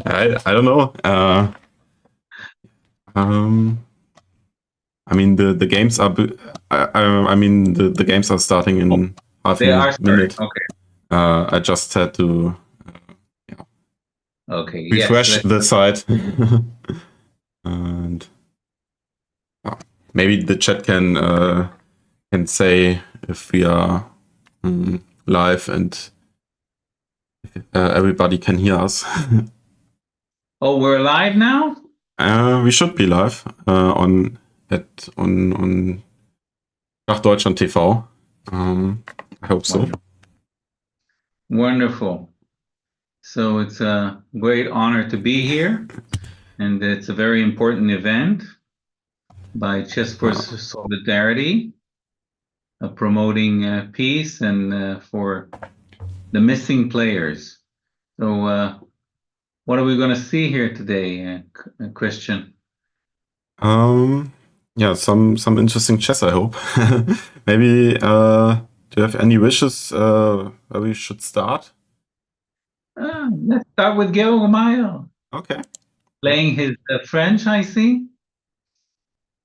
I don't know. Um, I mean the games are. I mean the games are starting in half They a are starting. minute. Okay. I just had to Okay. Yes. refresh the site, and maybe the chat can say if we are live and everybody can hear us. Oh, we're live now? We should be live on Nach Deutschland TV. I hope so. Wonderful. So it's a great honor to be here, and it's a very important event by Chess for Solidarity, promoting peace and for the missing players. So what are we going to see here today, Christian? Yeah, some interesting chess, I hope. Maybe do you have any wishes where we should start? Let's start with Georg Mayo. Okay. Playing his French, I see.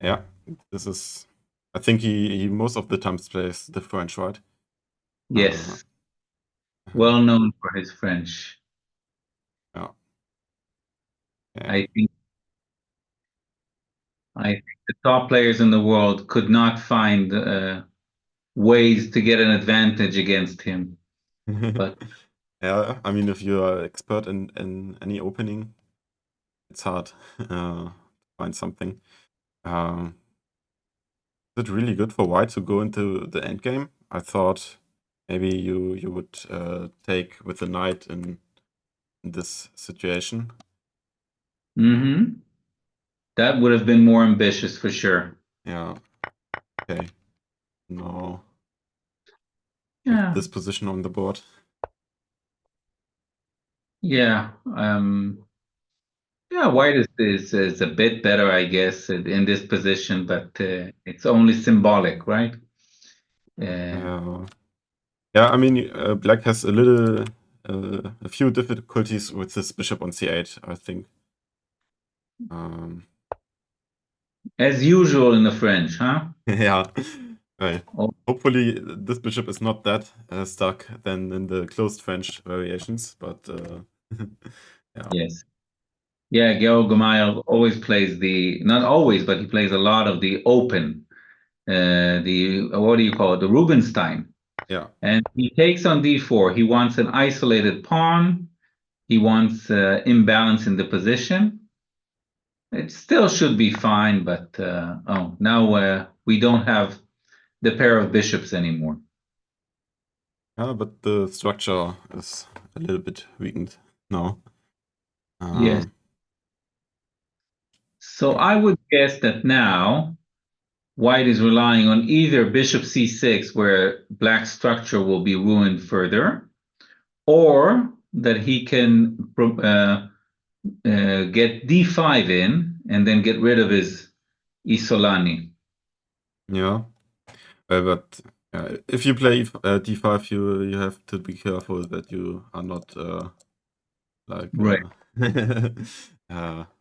Yeah, this is. I think he most of the times plays the French, right? Yes. Well known for his French. Yeah. I think the top players in the world could not find ways to get an advantage against him. But yeah, I mean, if you are expert in any opening, it's hard to find something. Is it really good for white to go into the endgame? I thought maybe you would take with the knight in this situation. that would have been more ambitious for sure. Yeah. Okay. No. Yeah. This position on the board. Yeah. Yeah, white is a bit better, I guess, in this position, but it's only symbolic, right? Yeah, I mean, black has a few difficulties with this bishop on c8, I think. As usual in the French, huh? Yeah. Right. Oh, Hopefully, this bishop is not that stuck than in the closed French variations, but yeah. yes. Yeah, Georg Gamail always plays not always, but he plays a lot of the open, what do you call it? The Rubinstein. Yeah. And he takes on d4. He wants an isolated pawn. He wants imbalance in the position. It still should be fine, but now we don't have the pair of bishops anymore. Yeah, but the structure is a little bit weakened now. Yes. So I would guess that now white is relying on either bishop c6, where black structure will be ruined further, or that he can get d5 in and then get rid of his Isolani. Yeah. But if you play d5, you have to be careful that you are not like Right.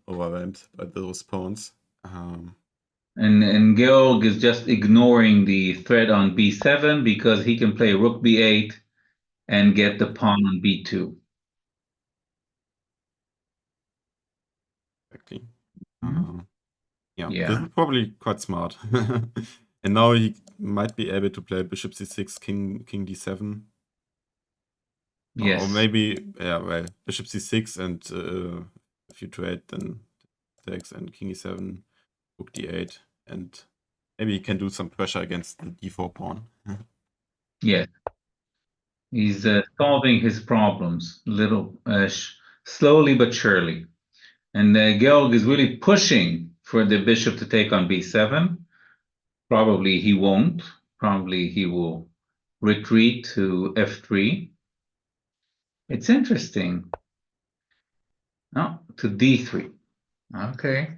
overwhelmed by those pawns. And Georg is just ignoring the threat on b7 because he can play rook b8 and get the pawn on b2. Exactly. Yeah, this is probably quite smart. And now he might be able to play bishop c6, king d7. Yes. Or maybe, yeah, well, bishop c6 and if you trade, then takes and king e7, rook d8, and maybe he can do some pressure against the d4 pawn. Yes. He's solving his problems slowly but surely. And Georg is really pushing for the bishop to take on b7. Probably he won't. Probably he will retreat to f3. It's interesting. No, to d3. Okay.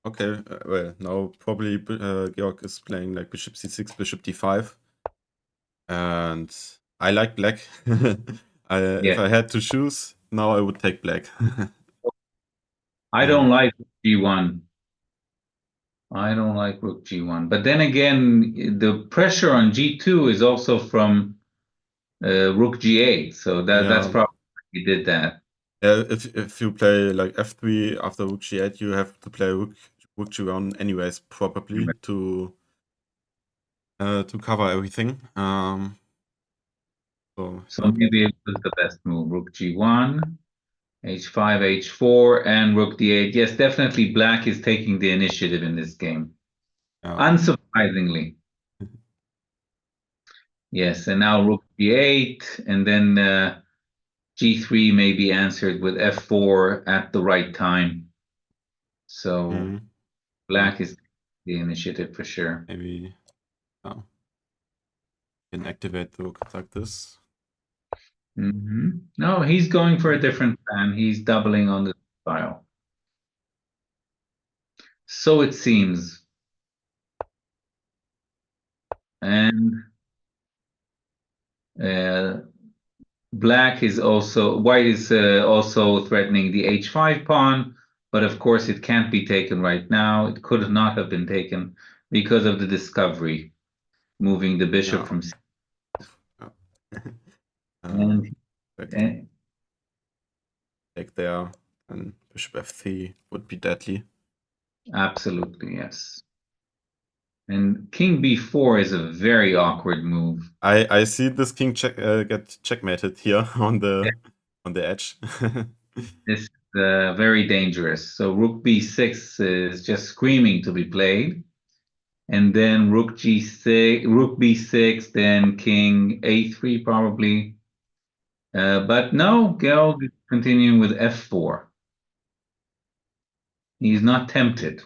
Okay, well, now probably Georg is playing like bishop c6, bishop d5. And I like black. If I had to choose, now I would take black. I don't like G1. I don't like rook G1. But then again, the pressure on G2 is also from rook G8. So that's Yeah. probably why he did that. Yeah, if you play like f3 after rook g8, you have to play rook g1 anyways, probably to cover everything. So So maybe it was the best move. Rook G1, H5, H4, and Rook D8. Yes, definitely black is taking the initiative in this game. yeah, Unsurprisingly. Yes, and now Rook D8, and then G3 may be answered with F4 at the right time. So yeah, black is the initiative for sure. maybe can activate the rook like this. No, he's going for a different plan. He's doubling on the file. So it seems. And white is also threatening the h5 pawn, but of course it can't be taken right now. It could not have been taken because of the discovery, moving the bishop Yeah. from C. And I can And take there, and bishop f3 would be deadly. absolutely, yes. And king b4 is a very awkward move. I see this king get checkmated here on the edge. This is very dangerous. So rook b6 is just screaming to be played. And then rook g6, rook b6, then king a3 probably. But no, Georg is continuing with f4. He's not tempted.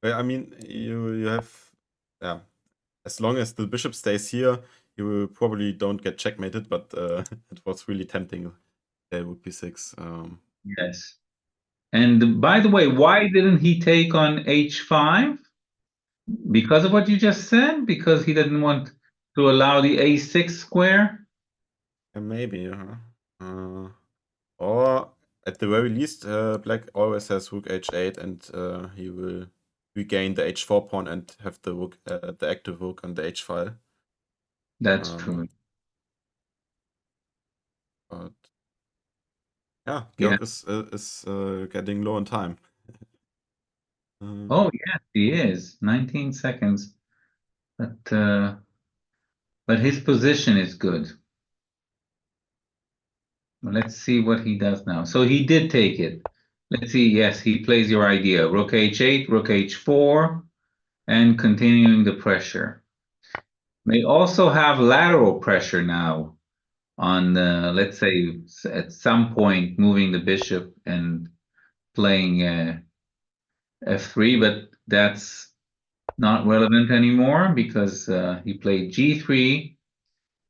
I mean, you have, yeah, as long as the bishop stays here, you probably don't get checkmated, but it was really tempting. There would be 6. Yes. And by the way, why didn't he take on h5? Because of what you just said? Because he didn't want to allow the a6 square? Maybe, or at the very least, black always has rook h8, and he will regain the h4 pawn and have the rook, the active rook on the h file. That's true. But yeah, Yeah. Georg is getting low on time. Oh, yes, he is. 19 seconds. But his position is good. Well, let's see what he does now. So he did take it. Let's see. Yes, he plays your idea. Rook h8, rook h4, and continuing the pressure. May also have lateral pressure now on, let's say, at some point moving the bishop and playing f3, but that's not relevant anymore because he played g3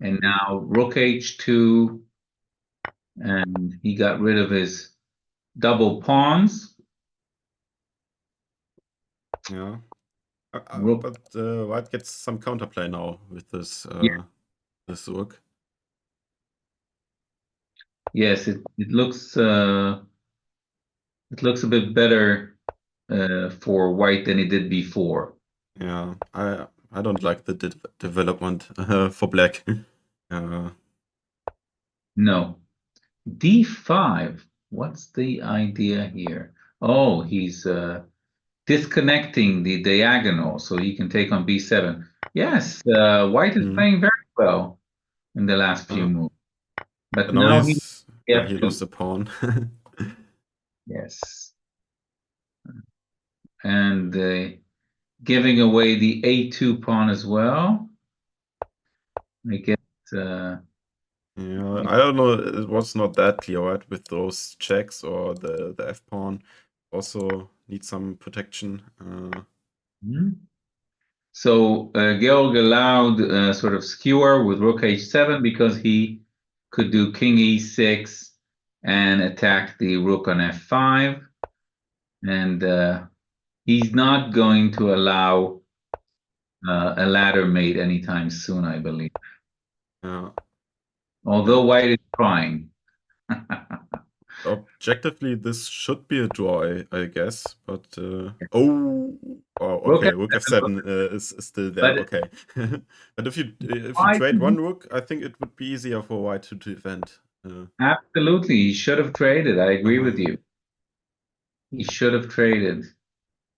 and now rook h2, and he got rid of his double pawns. Yeah. Rook, But white gets some counterplay now with this yeah, this rook. yes, it looks a bit better for white than it did before. Yeah, I don't like the development for black. No, d5. What's the idea here? Oh, he's disconnecting the diagonal so he can take on b7. Yes, white is playing very well in the last few moves, but Now now he he f2. lost a pawn. Yes, and giving away the a2 pawn as well. I guess. Yeah, I don't know. It was not that clear, right? With those checks or the f pawn, also need some protection. So Georg allowed sort of skewer with rook h7 because he could do king e6 and attack the rook on f5, and he's not going to allow a ladder mate anytime soon, I believe. Yeah. although white is trying. Objectively, this should be a draw, I guess. But oh, Rook okay. Rook F7, f7 is still there. but Okay, but if you white, trade one rook, I think it would be easier for white to defend. absolutely, he should have traded. I agree with Uh, you. He should have traded.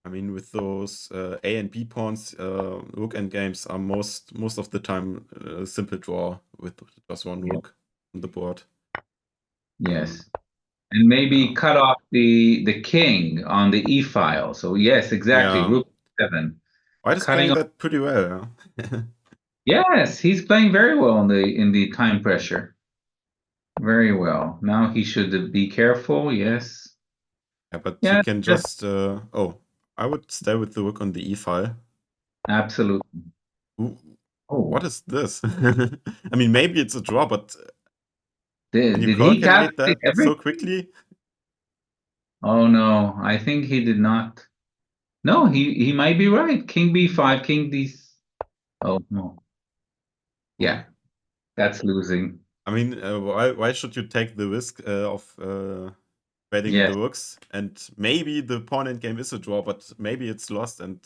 I mean, with those A and B pawns, rook endgames are most of the time a simple draw with just one Yeah. rook on the board. Yes. And maybe Yeah, cut off the king on the e file. So yes, exactly. yeah. Rook 7. White is Cutting playing off. that pretty well. Yeah, Yes, he's playing very well in the time pressure. Very well. Now he should be careful. Yes. yeah, but he Yeah, can just just. Oh, I would stay with the rook on the e file. absolutely. Ooh, Oh, what is this? I mean, maybe it's a draw, but can you did he calculate calculate that so everything? quickly? Oh no, I think he did not. No, he might be right. King b5, king d. Oh no. Oh. Yeah, that's losing. I mean, why should you take the risk of trading in Yes, the rooks? And maybe the pawn endgame is a draw, but maybe it's lost, and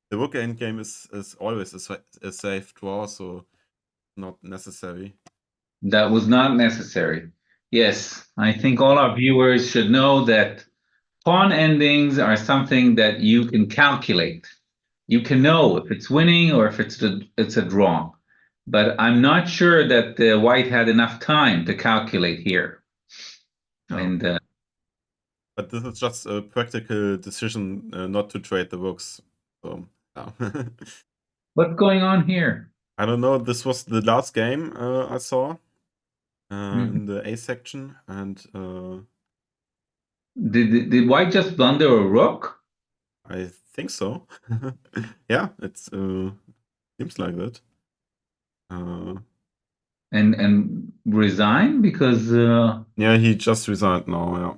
the rook endgame is always a safe draw, so not necessary. that was not necessary. Yes, I think all our viewers should know that pawn endings are something that you can calculate. You can know if it's winning or if it's a draw. But I'm not sure that White had enough time to calculate here. Yeah. And But this is just a practical decision not to trade the rooks. So, yeah. what's going on here? I don't know. This was the last game I saw Mhm. in the A section, and Did White just blunder a rook? I think so. Yeah, it seems like that. Uh, And resign because yeah, he just resigned now. Yeah,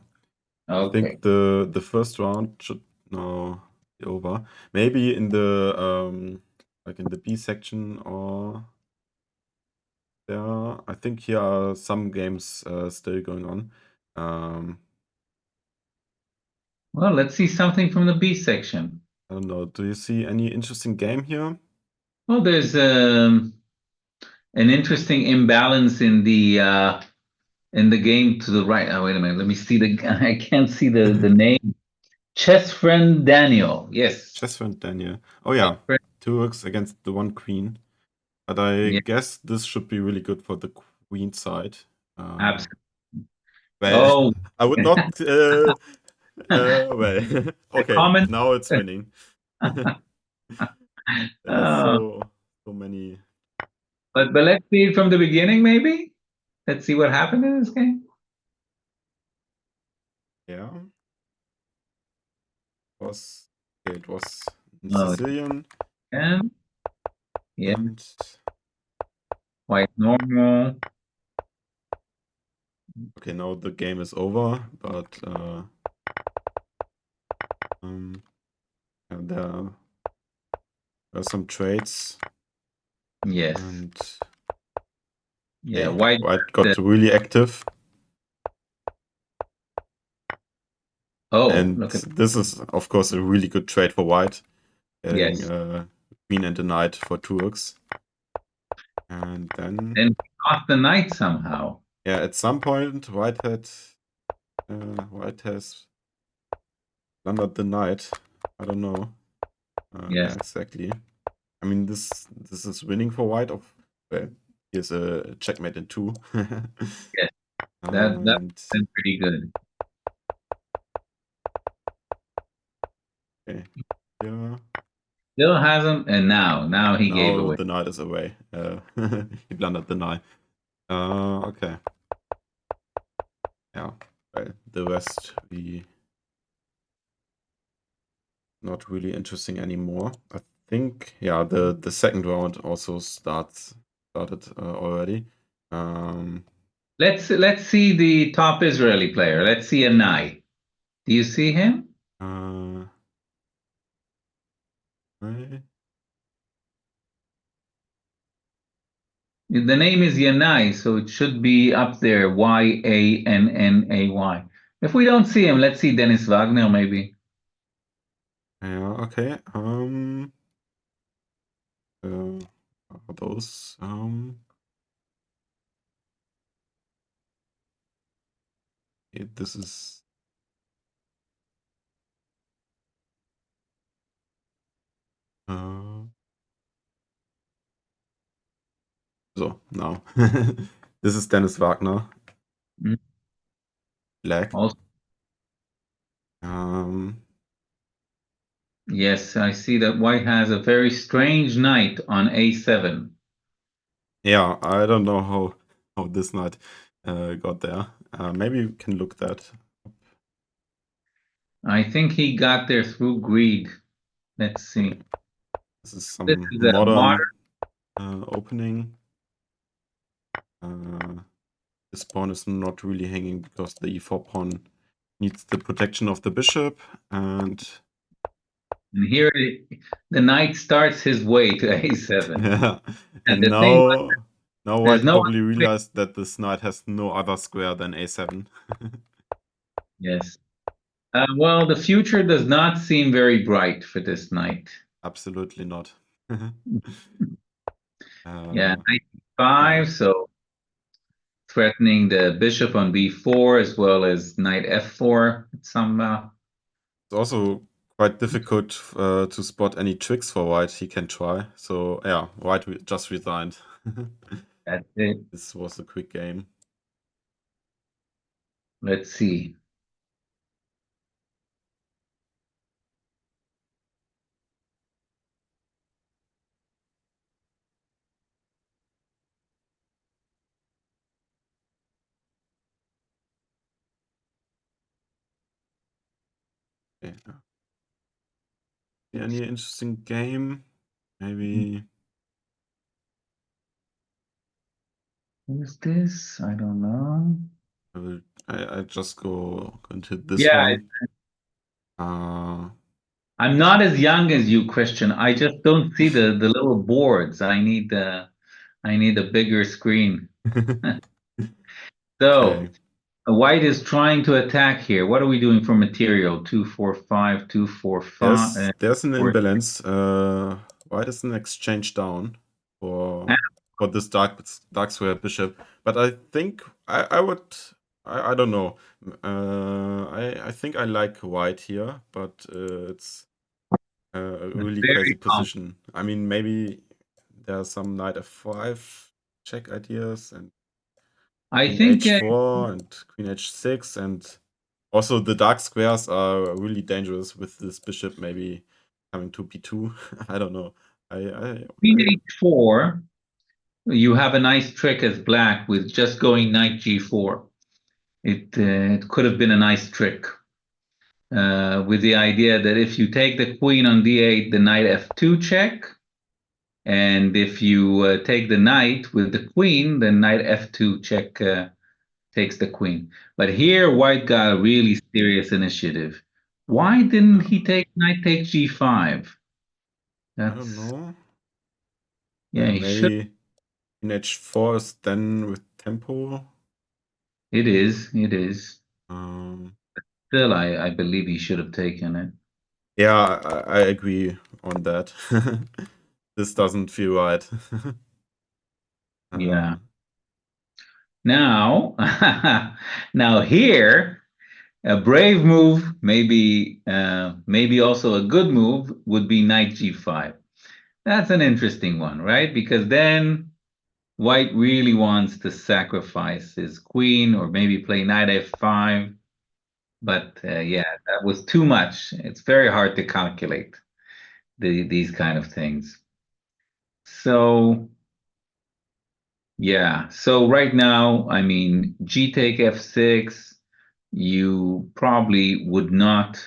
I okay. think the first round should now be over. Maybe in the like in the B section or there. I think here are some games still going on. Um, Well, let's see something from the B section. I don't know. Do you see any interesting game here? Well, there's an interesting imbalance in the game to the right. Oh, wait a minute. Let me see the. I can't see the name. Chess friend Daniel. Yes. Chess friend Daniel. Oh yeah, Friend- two rooks against the one queen. But I Yeah, guess this should be really good for the queen side. Uh, absolutely. well, Oh, I would not. Well, the okay, comment. now it's winning. There are Uh, so many. but let's see it from the beginning, maybe. Let's see what happened in this game. Yeah, was okay. It was in Oh, Sicilian and yeah, and quite normal. okay. Now the game is over, but and there are some trades Yes. and Yeah, hey, white. White got really active. Oh, And look at this is, of course, a really good trade for White, getting yes. queen and a knight for two rooks. And then, And off the knight somehow. yeah, at some point, White has blundered the knight. I don't know Yes. exactly. I mean, this is winning for White. Well, here's a checkmate in two. Yes. That's And been pretty good. okay, yeah. Still hasn't, and now he gave Now away. the knight is away. He blundered the knight. Okay. Yeah. Well, the rest we not really interesting anymore. I think yeah, the second round also started already. Um, Let's see the top Israeli player. Let's see a knight. Do you see him? uh, right. The name is Yanai, so it should be up there, Yannay. If we don't see him, let's see Dennis Wagner maybe. Yeah, okay. Those this is so now this is Dennis Wagner. Mm. Black. Also, yes, I see that White has a very strange knight on A7. Yeah, I don't know how this knight got there. Maybe we can look that. I think he got there through greed. Let's see. This is This some is a modern opening. This pawn is not really hanging because the e4 pawn needs the protection of the bishop, and here the knight starts his way to A7. yeah, And and the thing, now there's White no probably realized that this knight has no other square than a7. yes. Well, the future does not seem very bright for this knight. Absolutely not. Yeah, knight e5, Yeah. so threatening the bishop on b4 as well as knight f4 somehow. It's also quite difficult to spot any tricks for White he can try. So yeah, White just resigned. That's it. This was a quick game. Let's see. Okay. Any interesting game? Maybe. Who's this? I don't know. I just go into this Yeah, one. I'm not as young as you, Christian. I just don't see the little boards. I need a bigger screen. So Okay. White is trying to attack here. What are we doing for material? 245, 245. There's an imbalance. White is an exchange down for this dark square bishop. But I think I would I don't know. I think I like White here, but it's a really Very crazy position. I mean, maybe there are some knight f5 check ideas and I queen think h4 and queen h6, and also the dark squares are really dangerous with this bishop maybe coming to b2. I don't know. queen h4. You have a nice trick as black with just going knight g4. It could have been a nice trick with the idea that if you take the queen on d8, the knight f2 check, and if you take the knight with the queen, then knight f2 check takes the queen. But here, White got a really serious initiative. Why didn't he take knight takes g5? I don't That's know. yeah, he should. Maybe queen h4 is then with tempo. It is. It is. Um, Still, I believe he should have taken it. yeah, I agree on that. This doesn't feel right. Yeah. Now, now here, a brave move, maybe also a good move, would be knight g5. That's an interesting one, right? Because then White really wants to sacrifice his queen or maybe play knight f5. But yeah, that was too much. It's very hard to calculate these kind of things. So yeah, so right now, I mean, G take f6, you probably would not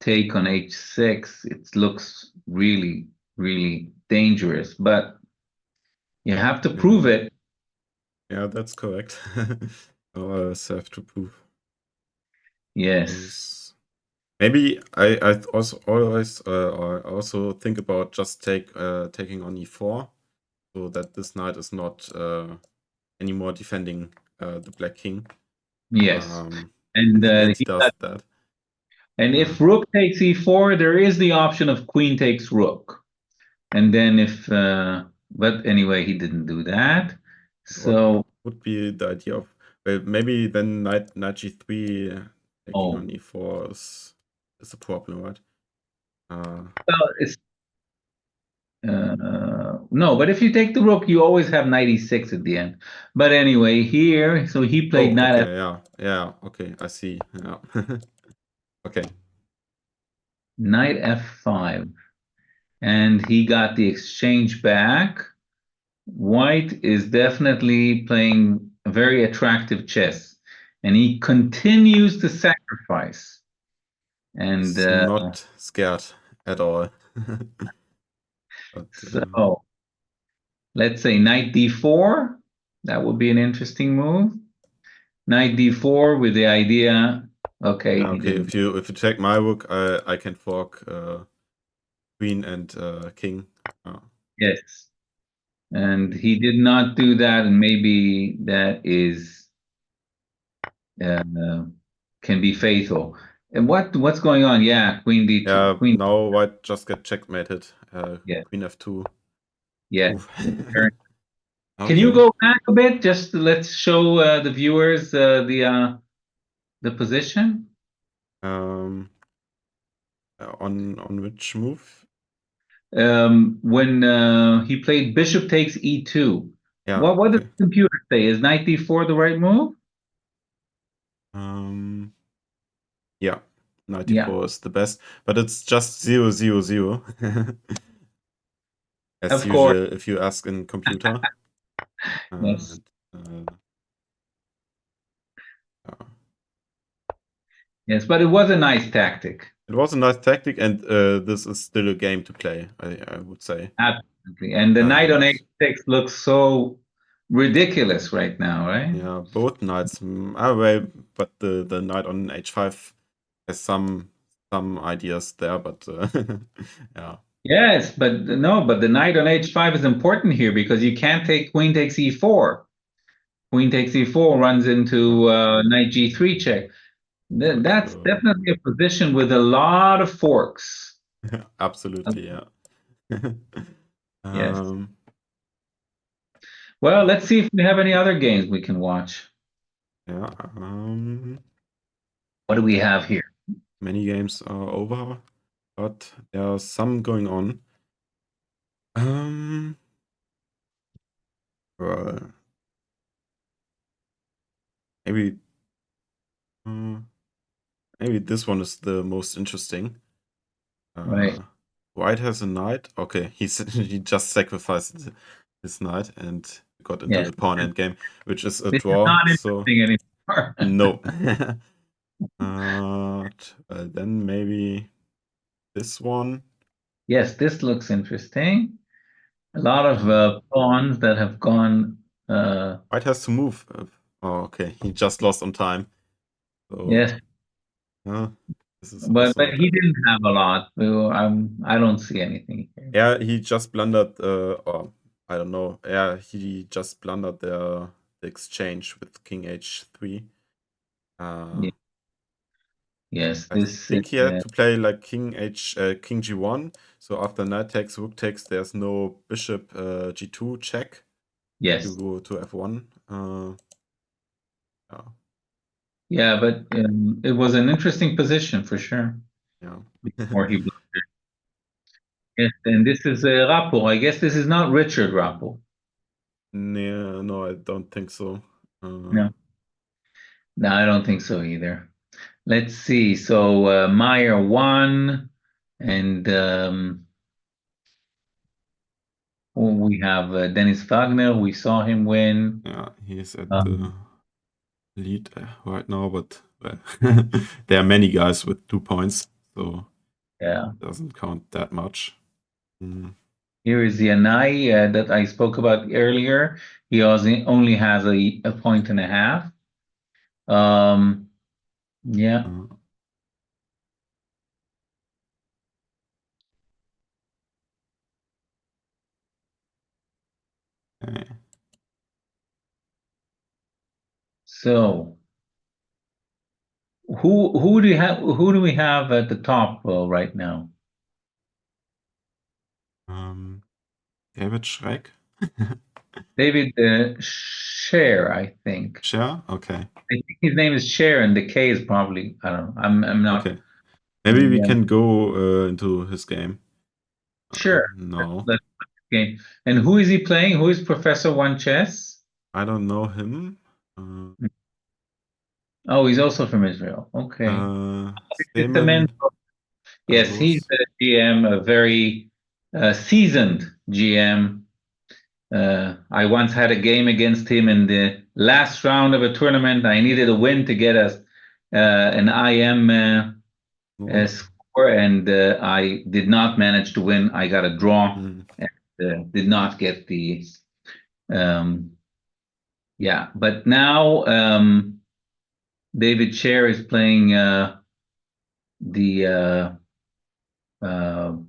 take on h6. It looks really, really dangerous, but you have to prove it. Yeah, that's correct. I always have to prove. Yes. Maybe I also always I also think about just taking on e4. so that this knight is not anymore defending the black king. Yes. And And he does that. if rook takes e4, there is the option of queen takes rook. And then if, but anyway, he didn't do that. So, What would be the idea of, well, maybe then knight g3 taking on e4 is a problem, right? well, it's no, but if you take the rook, you always have knight e6 at the end. But anyway, here, so he played knight okay, yeah, okay, I see. Yeah. Okay. knight f5, and he got the exchange back. White is definitely playing a very attractive chess, and he continues to sacrifice. And He's not scared at all. But, so let's say knight d4. That would be an interesting move. Knight d4 with the idea. Okay, he okay, didn't. if you take my rook, I can fork queen and king. Yes, and he did not do that, and maybe that is uh, can be fatal. And what's going on? Yeah, queen d2, Yeah, queen. now white just get checkmated. Yeah, Queen f2. yeah. Oof. Can you Okay. go back a bit? Just let's show the viewers the position. On which move? When he played bishop takes e2. Yeah, What does okay. the computer say? Is knight d4 the right move? Yeah, Yeah, 94 is the best, but it's just 000. As of course. usual, if you ask in computer. Yes, Uh, yeah. yes, but it was a nice tactic. It was a nice tactic, and this is still a game to play, I would say. Absolutely. And the knight on And h6 looks so ridiculous right now, right? yeah, both knights are well, but the knight on h5 has some ideas there, but yeah. Yes, but no, but the knight on h5 is important here because you can't take queen takes e4. Queen takes e4 runs into knight g3 check. That's definitely a position with a lot of forks. Absolutely, yeah. Yes. um, Well, let's see if we have any other games we can watch. yeah. What do we have here? Many games are over, but there are some going on. Well, maybe maybe this one is the most interesting. Right. White has a knight. Okay, he just sacrificed his knight and got into Yes. a pawn endgame, which is a This is draw. not So interesting anymore. no. Then maybe this one. Yes, this looks interesting. A lot of pawns that have gone. White has to move. Oh, okay. He just lost on time. So Yes, this is but also he bad. didn't have a lot. I don't see anything here. Yeah, he just blundered, or I don't know. Yeah, he just blundered the exchange with King H3. Yeah. Yes, I this think he had to play like King G1. So after knight takes, rook takes, there's no bishop G2 check. You yes, go to F1. Yeah, yeah, but it was an interesting position for sure. yeah. Or he blundered. Yes, and this is Rappel. I guess this is not Richard Rappel. No, I don't think so. No, no, I don't think so either. Let's see. So Meyer won, and we have Dennis Wagner. We saw him win. Yeah, he's at the Um, lead right now, but well, there are many guys with 2 points, so yeah. it doesn't count that much. Here is Yanai that I spoke about earlier. He only has a point and a half. Yeah. Uh, Okay. So who do we have at the top right now? David Schreck? David Scher, I think. Share? Okay. I think his name is Scher, and the K is probably, I don't know. I'm not. Okay. Maybe we can go into his game. Sure. No, Let's game. And who is he playing? Who is Professor One Chess? I don't know him. Uh, Oh, he's also from Israel. Okay. It's the man. Seaman Yes, he's Belarus. a GM, a very seasoned GM. I once had a game against him in the last round of a tournament. I needed a win to get us an IM No. score, and I did not manage to win. I got a draw Mm. and did not get the. Um, yeah, but now David Scher is playing the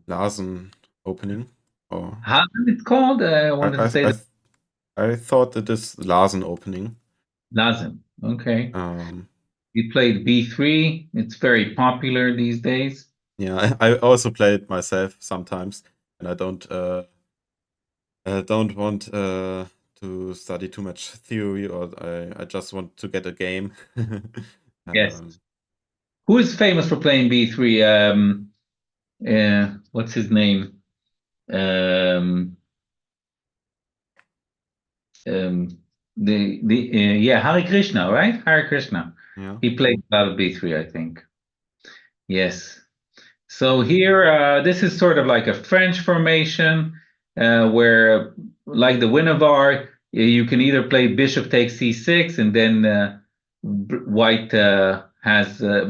Larsen opening. Or how is it called? I I wanted to I say I, the th- I thought it is Larsen opening. Lazim. Okay. Um, He played B3. It's very popular these days. yeah, I also play it myself sometimes, and I don't want to study too much theory, or I just want to get a game. Yes. um, Who is famous for playing B3? What's his name? Um, um, Hari Krishna, right? Hari Krishna. yeah. He played a lot of B3, I think. Yes. So here, this is sort of like a French formation, where, like the Winnavar, you can either play bishop takes c6, and then white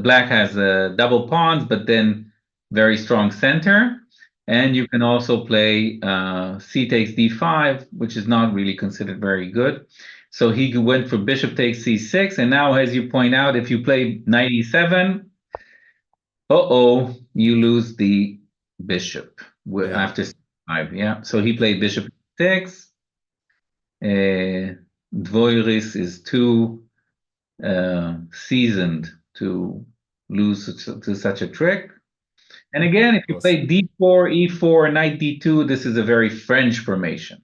black has double pawns, but then very strong center. And you can also play c takes d5, which is not really considered very good. So he went for bishop takes c6, and now, as you point out, if you play knight e7, uh-oh, you lose the bishop Yeah. after c5. Yeah, so he played bishop 6. Dvoiris is too seasoned to lose to such a trick. And again, if you Was play d4, e4, knight d2, this is a very French formation.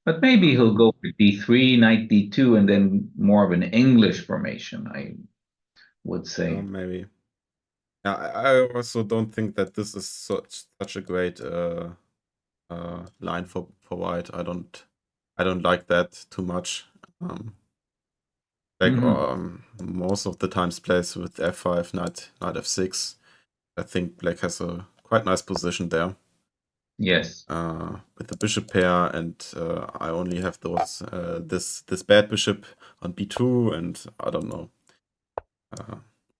But maybe he'll go for d3, knight d2, and then more of an English formation, I would say. maybe. Yeah, I also don't think that this is such a great line for white. I don't like that too much. Like Mhm. most of the times plays with f5, knight f6. I think black has a quite nice position there. Yes. With the bishop pair, and I only have those this bad bishop on b2, and I don't know.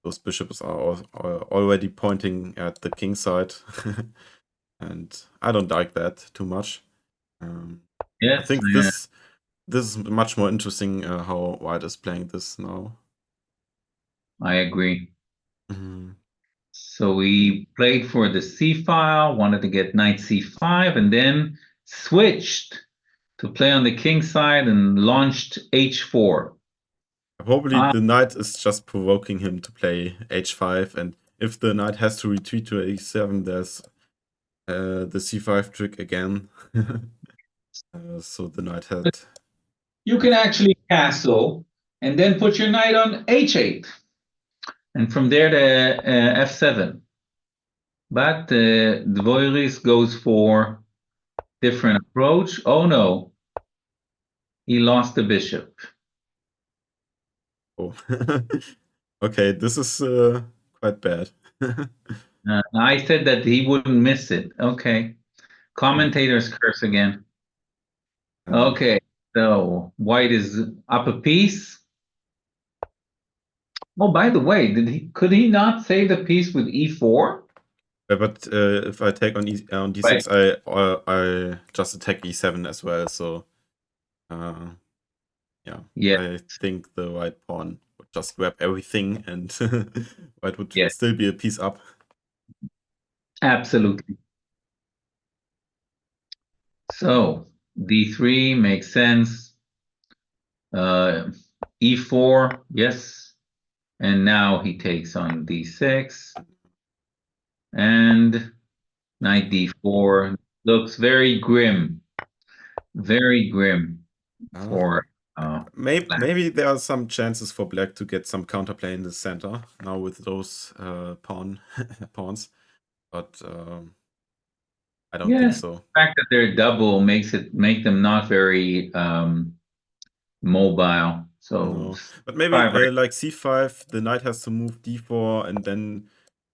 Those bishops are already pointing at the king side, and I don't like that too much. I Yes, think this is much more interesting how white is playing this now. I agree. Mhm. So we played for the C file, wanted to get knight C5, and then switched to play on the king side and launched H4. Probably Ah, the knight is just provoking him to play h5, and if the knight has to retreat to a7, there's the c5 trick again. So the knight had. you can actually castle and then put your knight on H8, and from there to F7. But Dvoiris goes for different approach. Oh no, he lost the bishop. Oh. Okay, this is quite bad. I said that he wouldn't miss it. Okay. Commentators curse again. Um, Okay, so white is up a piece. Oh, by the way, could he not save the piece with e4? but if I take on on Right. d6, I just attack e7 as well. So uh, yeah, Yeah, I think the white pawn would just grab everything, and white would yeah, still be a piece up. absolutely. So D3 makes sense. E4, yes. And now he takes on D6. And knight D4 looks very grim. Very grim for black. Maybe there are some chances for black to get some counterplay in the center now with those pawns, but I don't think Yes, so. the fact that they're double make them not very mobile. So No, but maybe like c5, the knight has to move d4 and then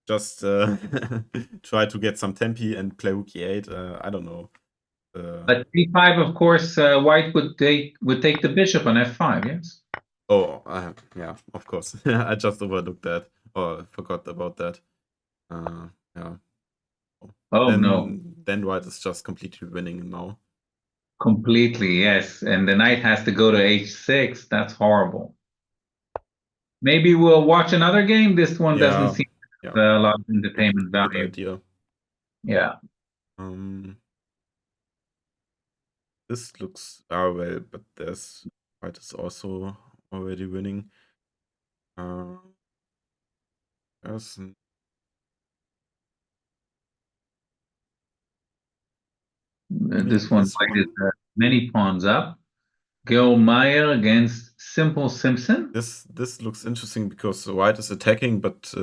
just try to get some tempi and play rook e8. I don't know. but c5, of course, white would take the bishop on f5. Yes. Oh, yeah, of course. I just overlooked that or forgot about that. Yeah. Oh no, Then white is just completely winning now. completely yes. And the knight has to go to h6. That's horrible. Maybe we'll watch another game. This one doesn't seem Yeah. a lot of entertainment Good value. idea. Yeah. This looks well, but there's white is also already winning. Yes. This one played many pawns up. Gil Meyer against Simple Simpson. This looks interesting because white is attacking, but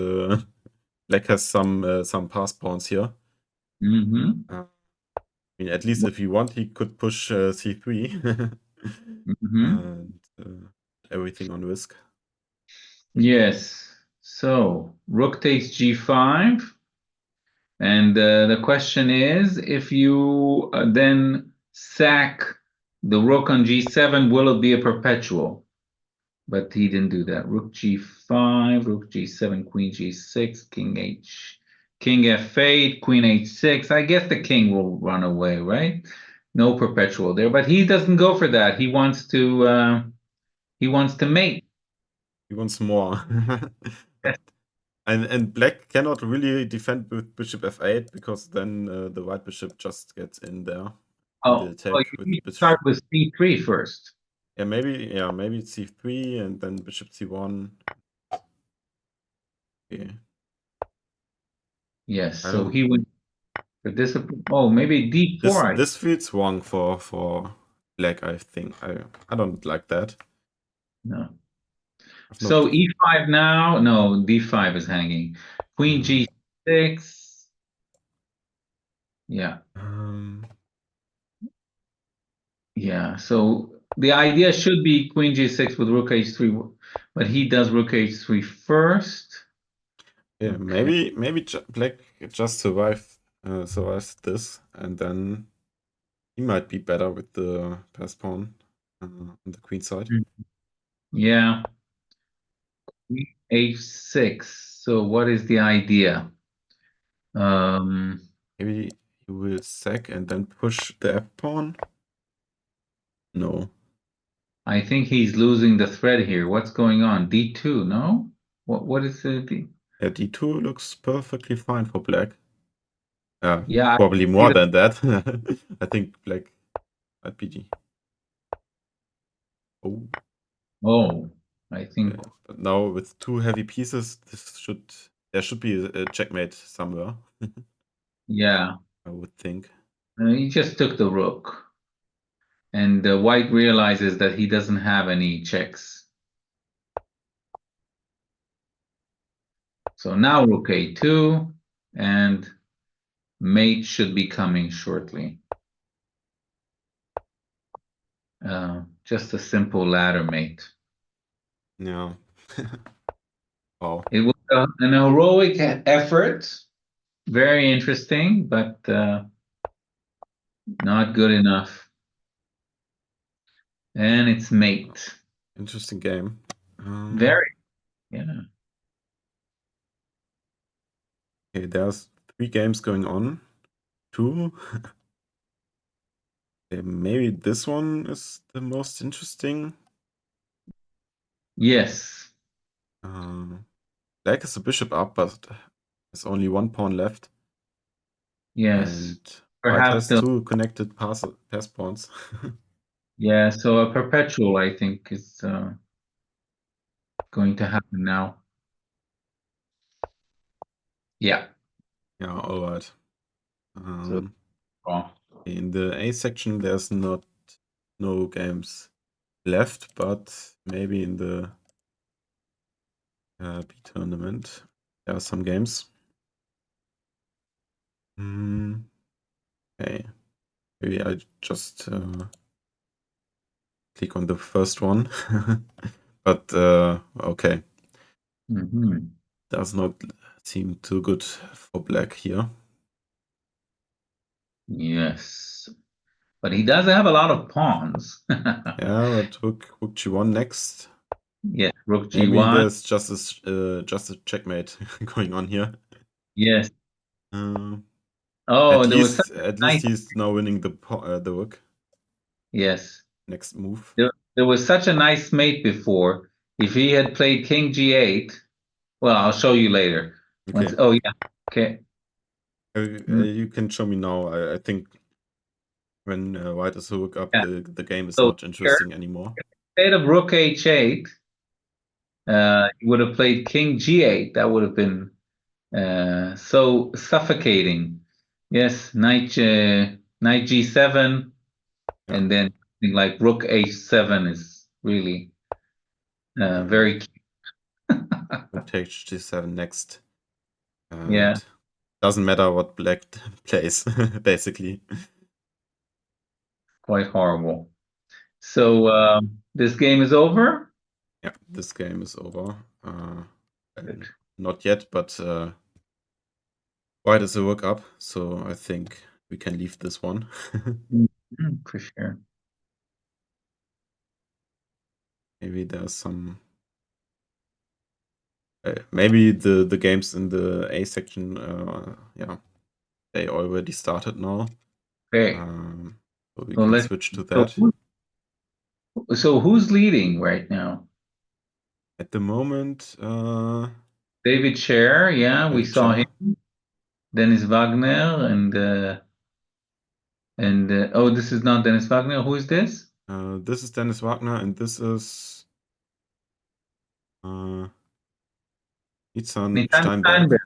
black has some pass pawns here. I mean, at least if he want, he could push c3 and everything on risk. Yes. So rook takes g5. And the question is, if you then sack the rook on g7, will it be a perpetual? But he didn't do that. Rook g5, rook g7, queen g6, king f8, queen h6. I guess the king will run away, right? No perpetual there, but he doesn't go for that. He wants to mate. He wants more. And black cannot really defend with bishop f8 because then the white bishop just gets in there. Oh, you need to start with c3 first. Yeah, maybe it's c3 and then bishop c1. Okay. Yes, so he would for this. Oh, maybe d4. This feels wrong for black. I think I don't like that. No. So e5 now. No, d5 is hanging. Queen g6. Yeah. Yeah. So the idea should be queen g6 with rook h3, but he does rook h3 first. Yeah, okay. maybe black just survives this, and then he might be better with the pass pawn on the queen side. Yeah. h6. So what is the idea? Maybe he will sack and then push the f pawn. No. I think he's losing the thread here. What's going on? D2, no? What is the D? Yeah, d2 looks perfectly fine for black. Yeah, probably more than that. I think black might be d. Oh. Oh, I think. But now with two heavy pieces, there should be a checkmate somewhere. Yeah. I would think. He just took the rook. And white realizes that he doesn't have any checks. So now rook a2, and mate should be coming shortly. Just a simple ladder mate. Yeah. Wow. It was an heroic effort. Very interesting, but not good enough. And it's mate. Interesting game. Very, yeah. Okay, there's 3 games going on. 2. Okay, maybe this one is the most interesting. Yes. Black is a bishop up, but there's only one pawn left. Yes. And White perhaps has two connected pass pawns. yeah, so a perpetual, I think, is going to happen now. Yeah. Yeah, all right. So, In the A section, there's no games left, but maybe in the B tournament there are some games. Okay, maybe I just click on the first one, but okay. Does not seem too good for black here. Yes, but he does have a lot of pawns. Yeah, but rook g1 next. Yes, rook g1. Maybe there's just a checkmate going on here. Yes. Oh, at least he's now winning the rook. Yes. Next move. There was such a nice mate before. If he had played king g8, well, I'll show you later. Okay. Oh yeah. Okay. You can show me now. I think when white is rook up, yeah. the game is So not interesting anymore. Instead of rook h8, he would have played king g8. That would have been so suffocating. Yes, knight g7, Yeah. and then something like rook h7 is really very cute. Rook takes g7 next. And Yeah. doesn't matter what black plays, basically. Quite horrible. So this game is over? Yeah, this game is over. Not yet, but white is a rook up, so I think we can leave this one. For sure. Maybe there's some. Maybe the games in the A section, yeah, they already started now. Okay. So we can switch to that. So who's leading right now? At the moment, David Scher, yeah, we saw him. Dennis Wagner and oh, this is not Dennis Wagner. Who is this? This is Dennis Wagner, and this is Nitzan Steinberg.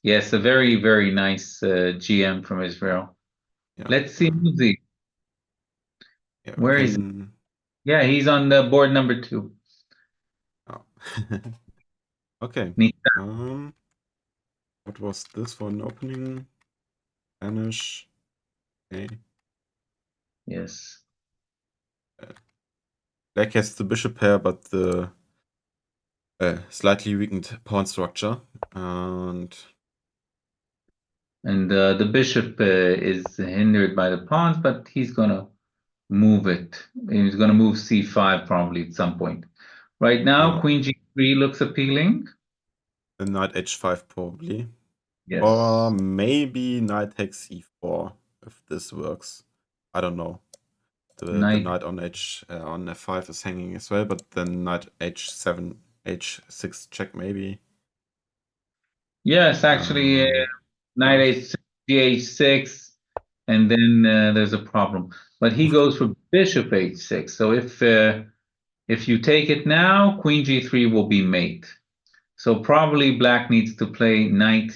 Yes, a very, very nice GM from Israel. Yeah. Let's see Muzi. Yeah, where is he? Yeah, he's on the board number 2. Oh. Okay. What was this for an opening? Spanish. Okay. Yes. Black has the bishop pair, but the slightly weakened pawn structure, and the bishop is hindered by the pawns, but he's gonna move it. He's gonna move c5 probably at some point. Right now, Queen g3 looks appealing. And knight h5 probably. Yes. Or maybe knight takes e4 if this works. I don't know. The knight on on f5 is hanging as well, but then knight h7, h6 check maybe. Yes, actually, knight h6, gh6, and then there's a problem. But he goes for bishop h6. So if you take it now, queen g3 will be mate. So probably black needs to play knight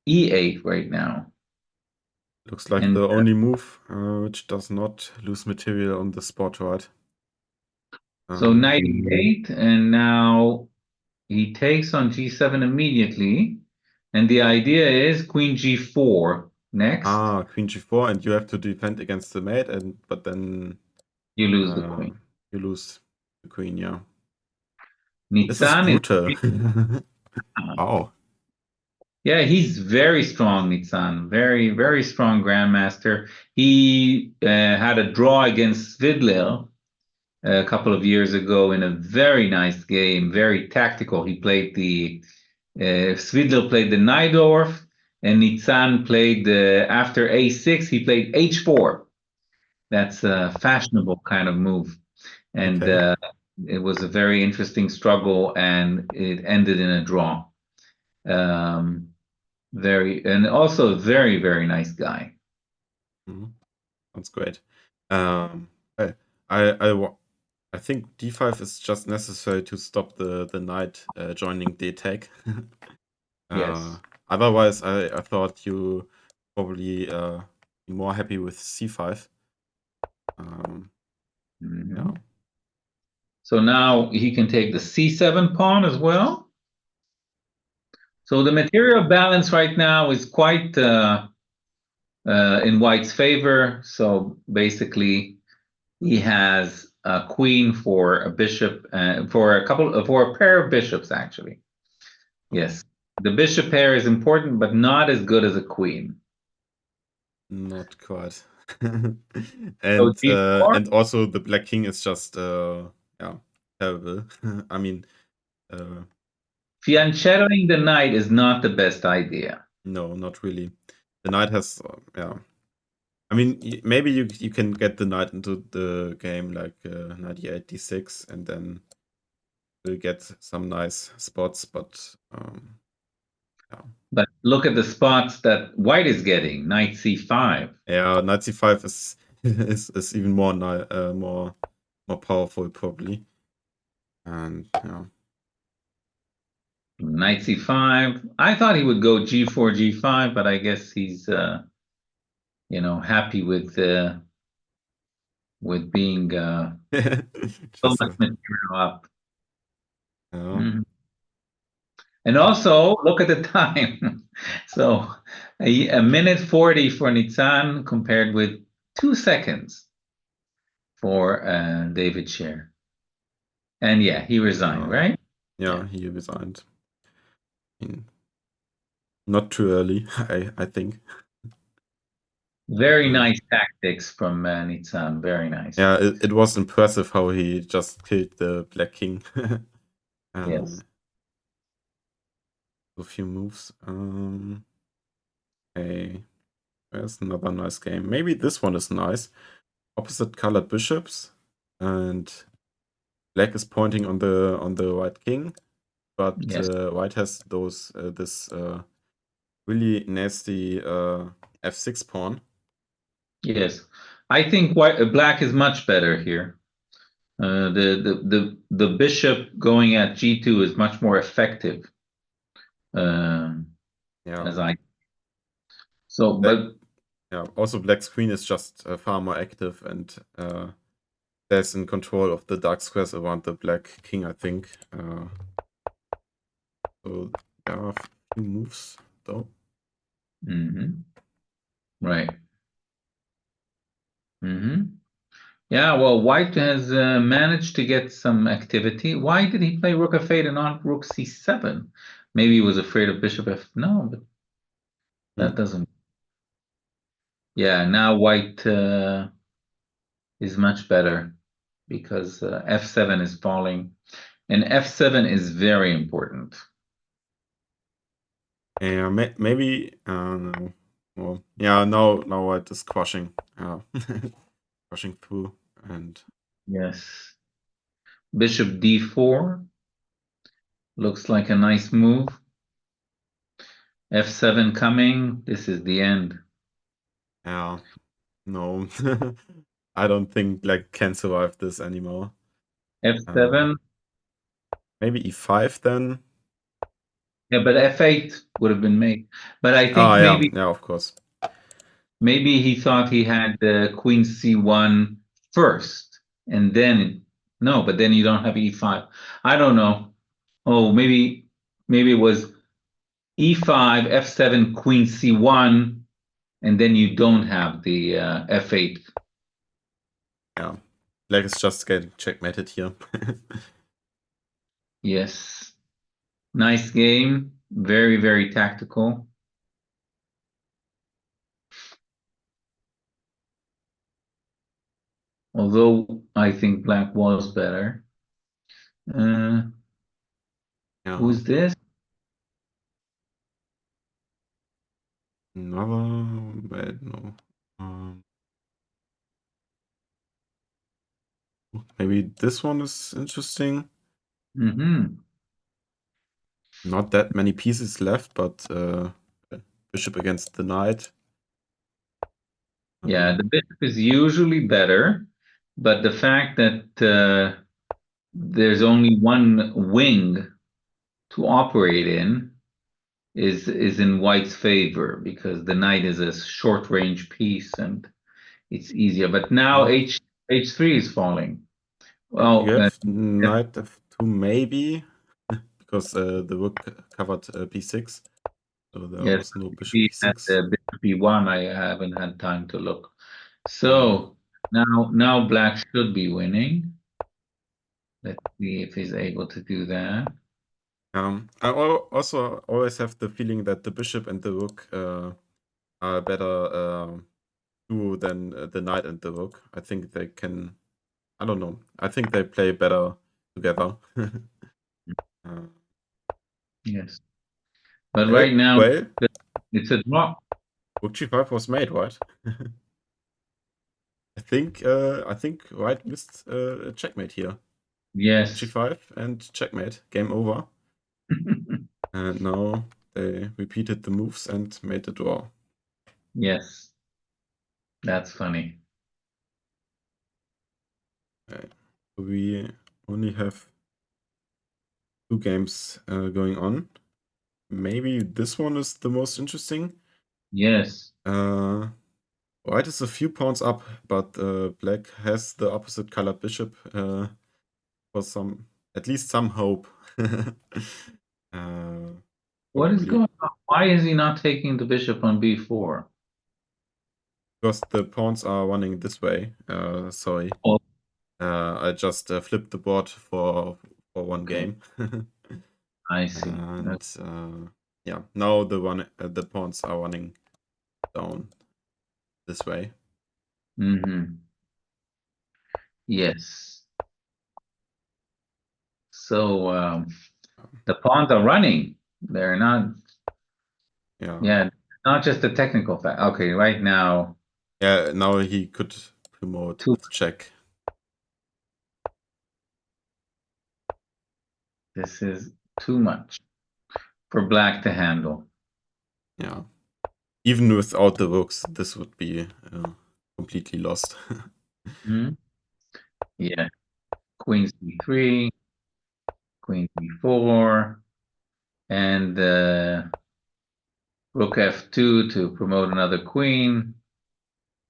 e8 right now. Looks like the only move which does not lose material on the spot, right? So knight e8, and now he takes on g7 immediately. And the idea is queen g4 next. Queen g4, and you have to defend against the mate, but then you lose the queen. You lose the queen, yeah. Nitzan this is brutal. Wow. Yeah, he's very strong, Nitzan. Very, very strong grandmaster. He had a draw against Svidler a couple of years ago in a very nice game, very tactical. He played Svidler played the Najdorf, and Nitzan played after a6, he played h4. That's a fashionable kind of move. And it was a very interesting struggle, and it ended in a draw. And also a very, very nice guy. Sounds great. I I think d5 is just necessary to stop the knight joining the attack. Yes. Otherwise, I thought you probably be more happy with c5. Mhm. Yeah. So now he can take the c7 pawn as well. So the material balance right now is quite in White's favor. So basically, he has a queen for a bishop, for a pair of bishops, actually. Yes, the bishop pair is important, but not as good as a queen. Not quite. So and d4. and also the black king is just yeah, terrible. I mean, Fianchettoing the knight is not the best idea. no, not really. The knight has yeah. I mean, maybe you can get the knight into the game like knight e8 d6, and then will get some nice spots, but yeah. But look at the spots that White is getting. Knight c5. Yeah, knight c5 is is even more more powerful probably, and yeah. Knight c5. I thought he would go g4, g5, but I guess he's happy with being so Just much material up. yeah. Mhm. And also look at the time. So a minute 40 for Nitzan compared with 2 seconds for David Scher. And yeah, he resigned, right? Yeah, he resigned. Not too early, I think. Very nice tactics from Nitzan. Very nice. Yeah, it was impressive how he just killed the Black King. Yes. A few moves. Okay, there's another nice game. Maybe this one is nice. Opposite colored bishops, and black is pointing on the white king, but Yes. white has this really nasty f6 pawn. Yes. I think black is much better here. The bishop going at g2 is much more effective. Yeah. As I so, Black, but yeah. Also, black's queen is just far more active and stays in control of the dark squares around the black king, I think. So there are a few moves though. right. Yeah, well, white has managed to get some activity. Why did he play rook f8 and not rook c7? Maybe he was afraid of bishop f. No, but that doesn't. Yeah, now white is much better because f7 is falling, and f7 is very important. Yeah, maybe. No. Well, yeah, now white is crushing. Yeah, crushing through and. Yes. Bishop d4 looks like a nice move. f7 coming. This is the end. Yeah, no, I don't think black can survive this anymore. f7. Maybe e5 then. Yeah, but f8 would have been made. But I Ah, think yeah, yeah, of course. maybe he thought he had queen c1 first, and then no, but then you don't have e5. I don't know. Oh, maybe it was e5, f7, queen c1, and then you don't have the f8. Yeah, black is just getting checkmated here. Yes, nice game. Very, very tactical. Although I think black was better. Yeah. Who's this? Another bad no. Maybe this one is interesting. Not that many pieces left, but bishop against the knight. Yeah, the bishop is usually better, but the fact that there's only one wing to operate in is in white's favor because the knight is a short range piece and it's easier. But now Yeah. h3 is falling. You Well, have knight f2 maybe, because the rook covered b6, so there yes, was no bishop he had b6. bishop b1. I haven't had time to look. So now black should be winning. Let's see if he's able to do that. Also always have the feeling that the bishop and the rook are a better duo than the knight and the rook. I think they can. I don't know. I think they play better together. Yes, but right now well, it's a draw. rook g5 was made, right? I think White missed a checkmate here. Yes. G5 and checkmate. Game over. And now they repeated the moves and made the draw. Yes, that's funny. Okay. We only have 2 games going on. Maybe this one is the most interesting. Yes. White is a few pawns up, but black has the opposite colored bishop for at least some hope. What is Hopefully, going on? Why is he not taking the bishop on b4? because the pawns are running this way. Sorry, Oh, I just flipped the board for one okay. game. I see. And yeah, now the pawns are running down this way. Yes. So the pawns are running. They're not. Yeah, not just a technical fact. Okay, right now. Yeah, now he could promote with check. This is too much for black to handle. Yeah. Even without the rooks, this would be completely lost. Yeah. Queen c3, queen b4, and rook f2 to promote another queen.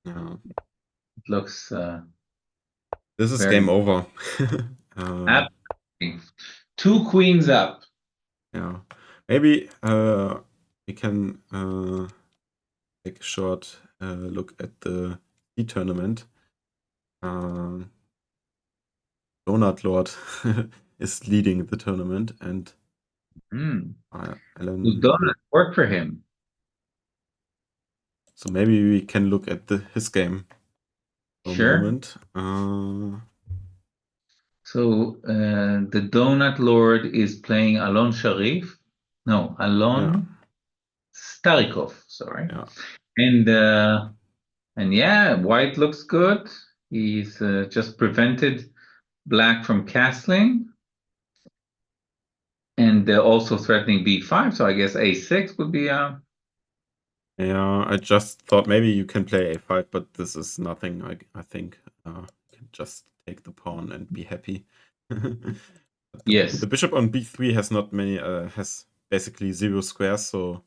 Yeah. It looks This is very game over. absolutely. 2 queens up. Yeah. Maybe we can take a short look at the C tournament. Donut Lord is leading the tournament, and Who's Alan. done it? Work for him. So maybe we can look at his game for a Sure. moment. So the Donut Lord is playing Alon Sharif. No, Alon Starikov. Sorry. Yeah. And yeah, white looks good. He's just prevented black from castling. And also threatening b5, so I guess a6 would be a... Yeah, I just thought maybe you can play a5, but this is nothing. I think you can just take the pawn and be happy. Yes. The bishop on b3 has not many, has basically 0 squares, so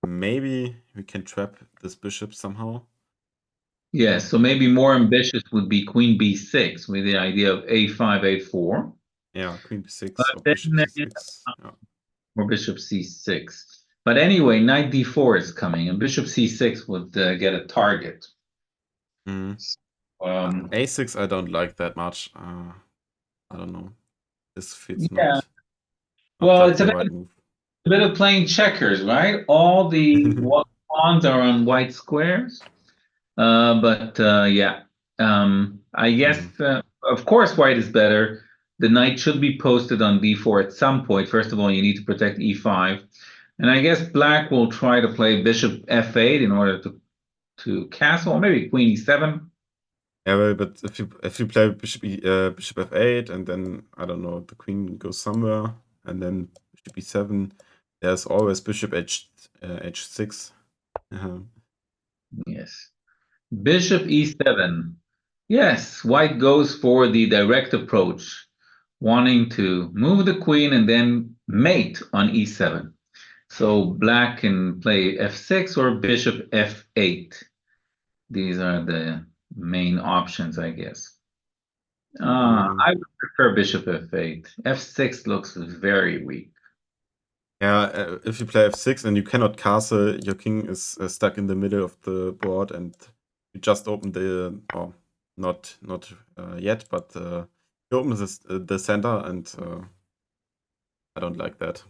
maybe we can trap this bishop somehow. Yes, so maybe more ambitious would be queen b6 with the idea of a5, a4. Yeah, queen b6 But or then, bishop c6. Yeah. or bishop c6. But anyway, knight d4 is coming, and bishop c6 would get a target. A6 I don't like that much. I don't know. This feels Yeah. not Well, like it's the right move. a bit of playing checkers, right? All the pawns are on white squares. But yeah, I guess, of course, white is better. The knight should be posted on d4 at some point. First of all, you need to protect e5. And I guess black will try to play bishop f8 in order to castle, or maybe queen e7. Yeah, well, but if you play bishop bishop f8 and then I don't know, the queen goes somewhere and then bishop e7, there's always bishop h6. Yes. Bishop e7. Yes, white goes for the direct approach, wanting to move the queen and then mate on e7. So black can play f6 or bishop f8. These are the main options, I guess. I would prefer bishop f8. f6 looks very weak. Yeah, if you play f6 and you cannot castle, your king is stuck in the middle of the board, and you just open the, or not yet, but you open the center, and I don't like that.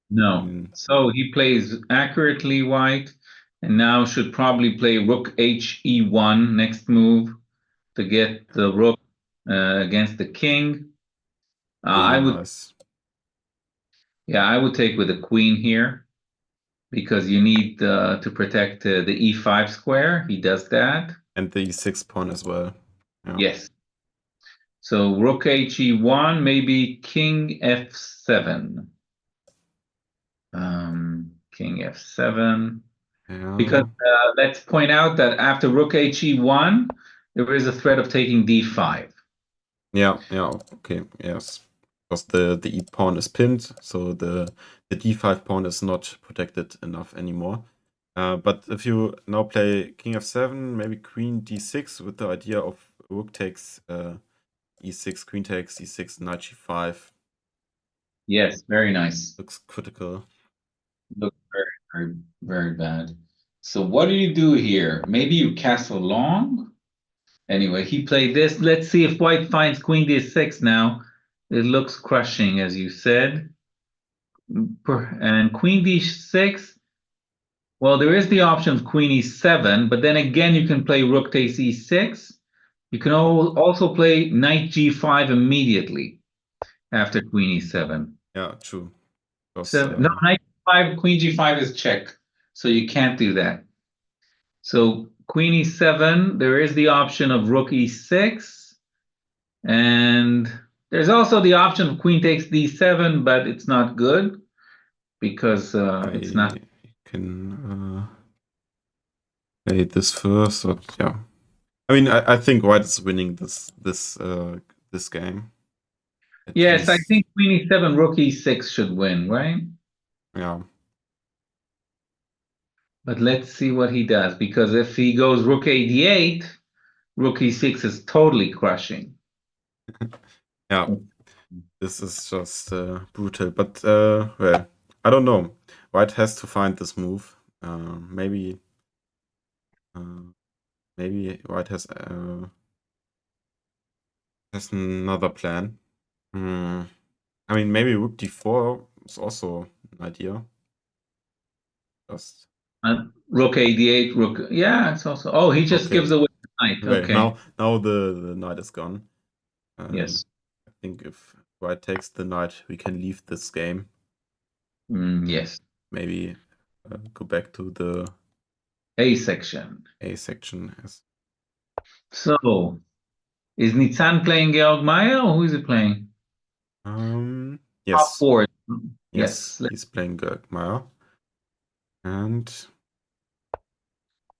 No. So he plays accurately white, and now should probably play rook he1 next move to get the rook against the king. Really nice. Yeah, I would take with the queen here because you need to protect the e5 square. He does that. And the e6 pawn as well. Yeah. Yes. So rook he1, maybe king f7. King f7. Yeah. Because let's point out that after rook he1, there is a threat of taking d5. Yeah, okay, yes. Because the e pawn is pinned, so the d5 pawn is not protected enough anymore. But if you now play king f7, maybe queen d6 with the idea of rook takes e6, queen takes e6, knight g5. Yes, very nice. Looks critical. Looks very, very bad. So what do you do here? Maybe you castle long? Anyway, he played this. Let's see if white finds queen d6 now. It looks crushing, as you said. And queen d6, well, there is the option of queen e7, but then again, you can play rook takes e6. You can also play knight g5 immediately after queen e7. Yeah, true. Because, No, knight g5, queen g5 is check, so you can't do that. So queen e7, there is the option of rook e6, and there's also the option of queen takes d7, but it's not good because it's not. Can play this first, or yeah. I mean, I think white is winning this game. Yes, I think queen e7, rook e6 should win, right? Yeah. But let's see what he does, because if he goes rook a8, rook e6 is totally crushing. Yeah, this is just brutal. But well, I don't know. White has to find this move. Maybe White has another plan. I mean, maybe rook d4 is also an idea. Just rook a8, rook. Yeah, it's also. Oh, he just gives away the knight. Okay. Now the knight is gone. Yes. I think if white takes the knight, we can leave this game. Yes. Maybe go back to the A section. A section. Yes. So, is Nitzan playing Georg Maya, or who is he playing? Yes. Top four. Yes, he's playing Georg Maya. And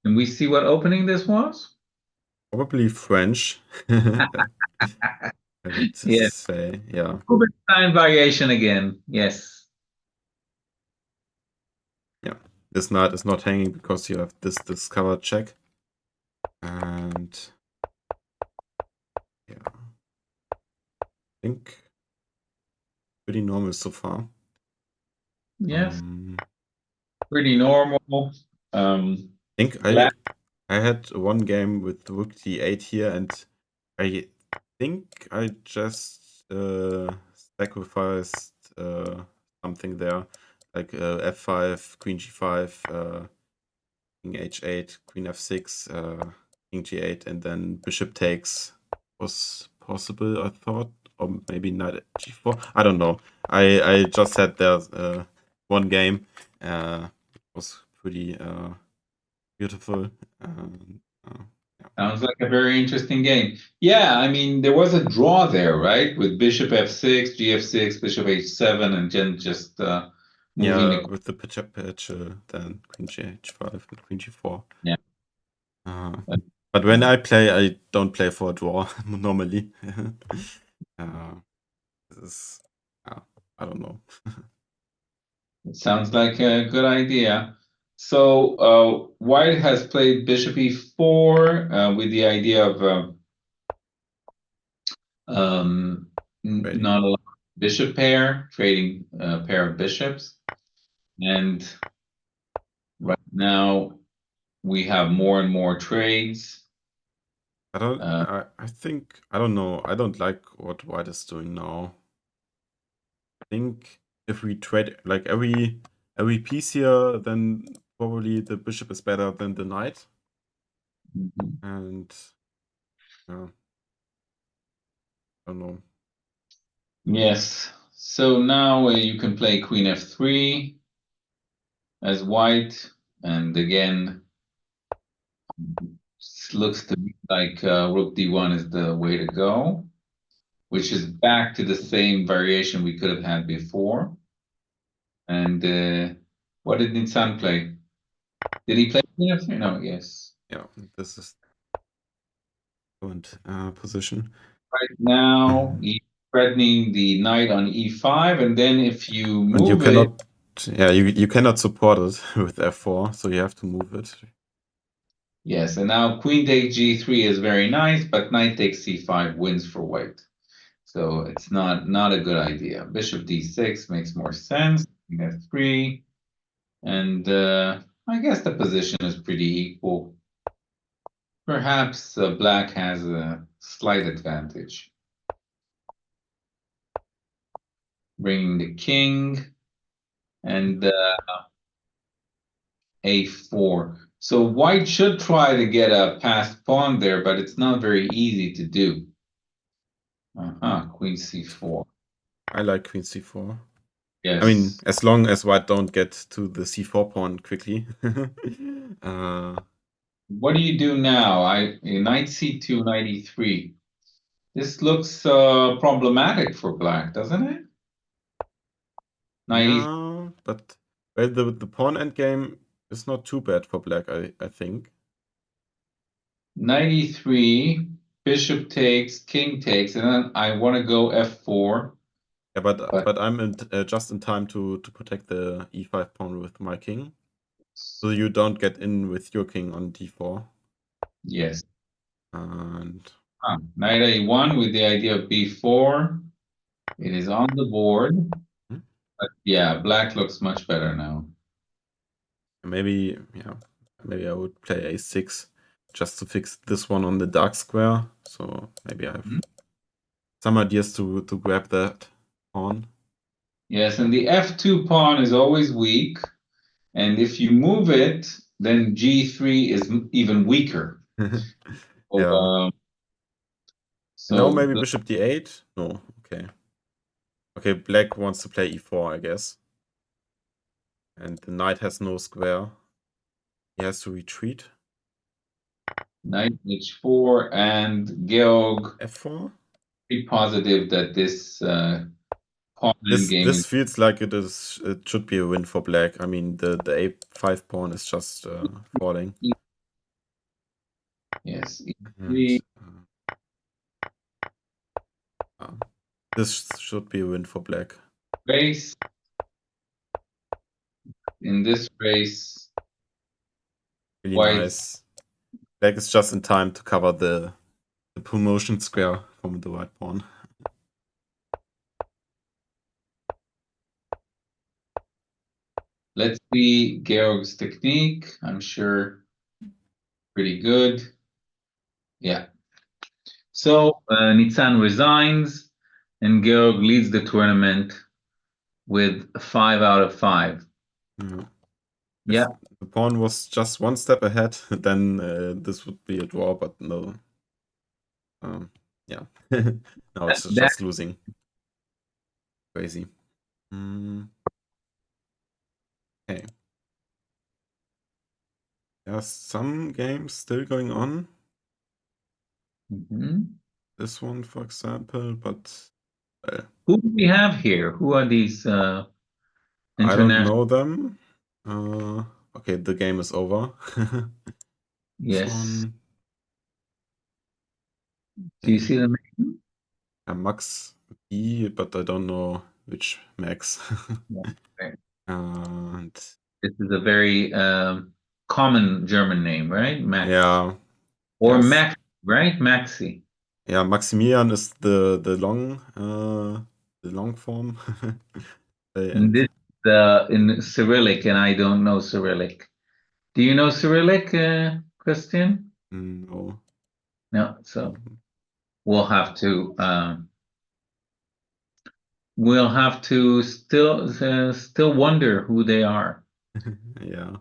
can we see what opening this was? Probably French. I would say, yeah. Rubinstein variation again. Yes. Yeah. This knight is not hanging because you have this discovered check. And yeah. I think pretty normal so far. Yes. Pretty normal. I think I had one game with rook d8 here, and I think I just sacrificed something there, like f5, queen g5, king h8, queen f6, king g8, and then bishop takes was possible, I thought, or maybe knight g4. I don't know. I just had there one game. It was pretty beautiful. Sounds like a very interesting game. Yeah, I mean, there was a draw there, right? With bishop f6, gf6, bishop h7, and then just moving with the pitch then queen g5 and queen g4. Yeah. But when I play, I don't play for a draw normally. This is, I don't know. It sounds like a good idea. So White has played bishop e4 with the idea of not a bishop pair, trading a pair of bishops. And right now we have more and more trades. I don't. I think I don't know. I don't like what White is doing now. I think if we trade like every piece here, then probably the bishop is better than the knight. And I don't know. Yes. So now you can play queen f3 as White, and again, looks to me like rook d1 is the way to go, which is back to the same variation we could have had before. And what did Nitzan play? Did he play queen f3? No, yes. Yeah, this is current position. Right now, he's threatening the knight on e5, and then if you move and you cannot, you cannot support it with f4, so you have to move it. Yes, and now queen takes g3 is very nice, but knight takes c5 wins for White. So it's not a good idea. Bishop d6 makes more sense. Queen f3, and I guess the position is pretty equal. Perhaps Black has a slight advantage. Bringing the king and a4. So White should try to get a passed pawn there, but it's not very easy to do. Queen c4. I like queen c4. Yes. I mean, as long as White don't get to the c4 pawn quickly. What do you do now? Knight c2, knight e3. This looks problematic for Black, doesn't it? Yeah, but the pawn endgame is not too bad for Black, I think. Knight e3, bishop takes, king takes, and then I want to go f4. Yeah, but I'm just in time to protect the e5 pawn with my king, so you don't get in with your king on d4. Yes. And knight a1 with the idea of b4. It is on the board. But yeah, Black looks much better now. maybe I would play a6 just to fix this one on the dark square. So maybe I have some ideas to grab that pawn. Yes, and the f2 pawn is always weak. And if you move it, then g3 is even weaker. Yeah. So now maybe bishop d8? No, okay. Okay, Black wants to play e4, I guess. And the knight has no square. He has to retreat. Knight h4, and Georg f4? Be positive that this pawn game this feels like it should be a win for Black. I mean, the a5 pawn is just falling. Yes. And, this should be a win for Black. Race. In this race, Really nice. Black is just in time to cover the promotion square from the white pawn. Let's see Georg's technique. I'm sure pretty good. Yeah. So Nitzan resigns, and Georg leads the tournament with 5 out of 5. Yeah. If the pawn was just one step ahead, then this would be a draw, but no. Yeah. Now it's just losing. Crazy. Okay. There's some games still going on. This one, for example, but who do we have here? Who are these I don't know them. Okay, the game is over. This Yes. one. Do you see the name? Max B, but I don't know which Max. Yeah, right. And This is a very common German name, right? Max. yeah, Or yes. Max, right? Maxi. Yeah, Maximilian is the long form. And this in Cyrillic, and I don't know Cyrillic. Do you know Cyrillic, Christian? No. No. So we'll have to still wonder who they are. Yeah.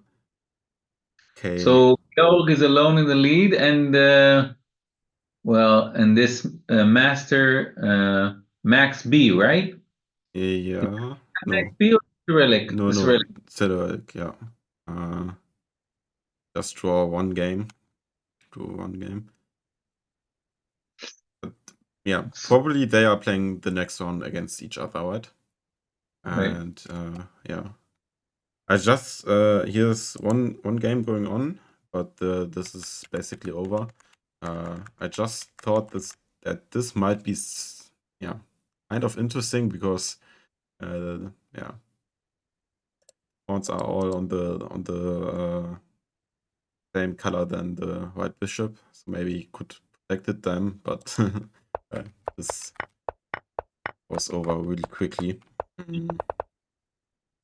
Okay. So Georg is alone in the lead, and and this master Max B, right? Yeah. Max No. B or Cyrillic? No. Cyrillic. Cyrillic, yeah. Just draw one game. But yeah, probably they are playing the next one against each other, right? Right. And yeah. I just here's one game going on, but this is basically over. I just thought that this might be kind of interesting because yeah, pawns are all on the same color than the white bishop, so maybe could protected them, but this was over really quickly.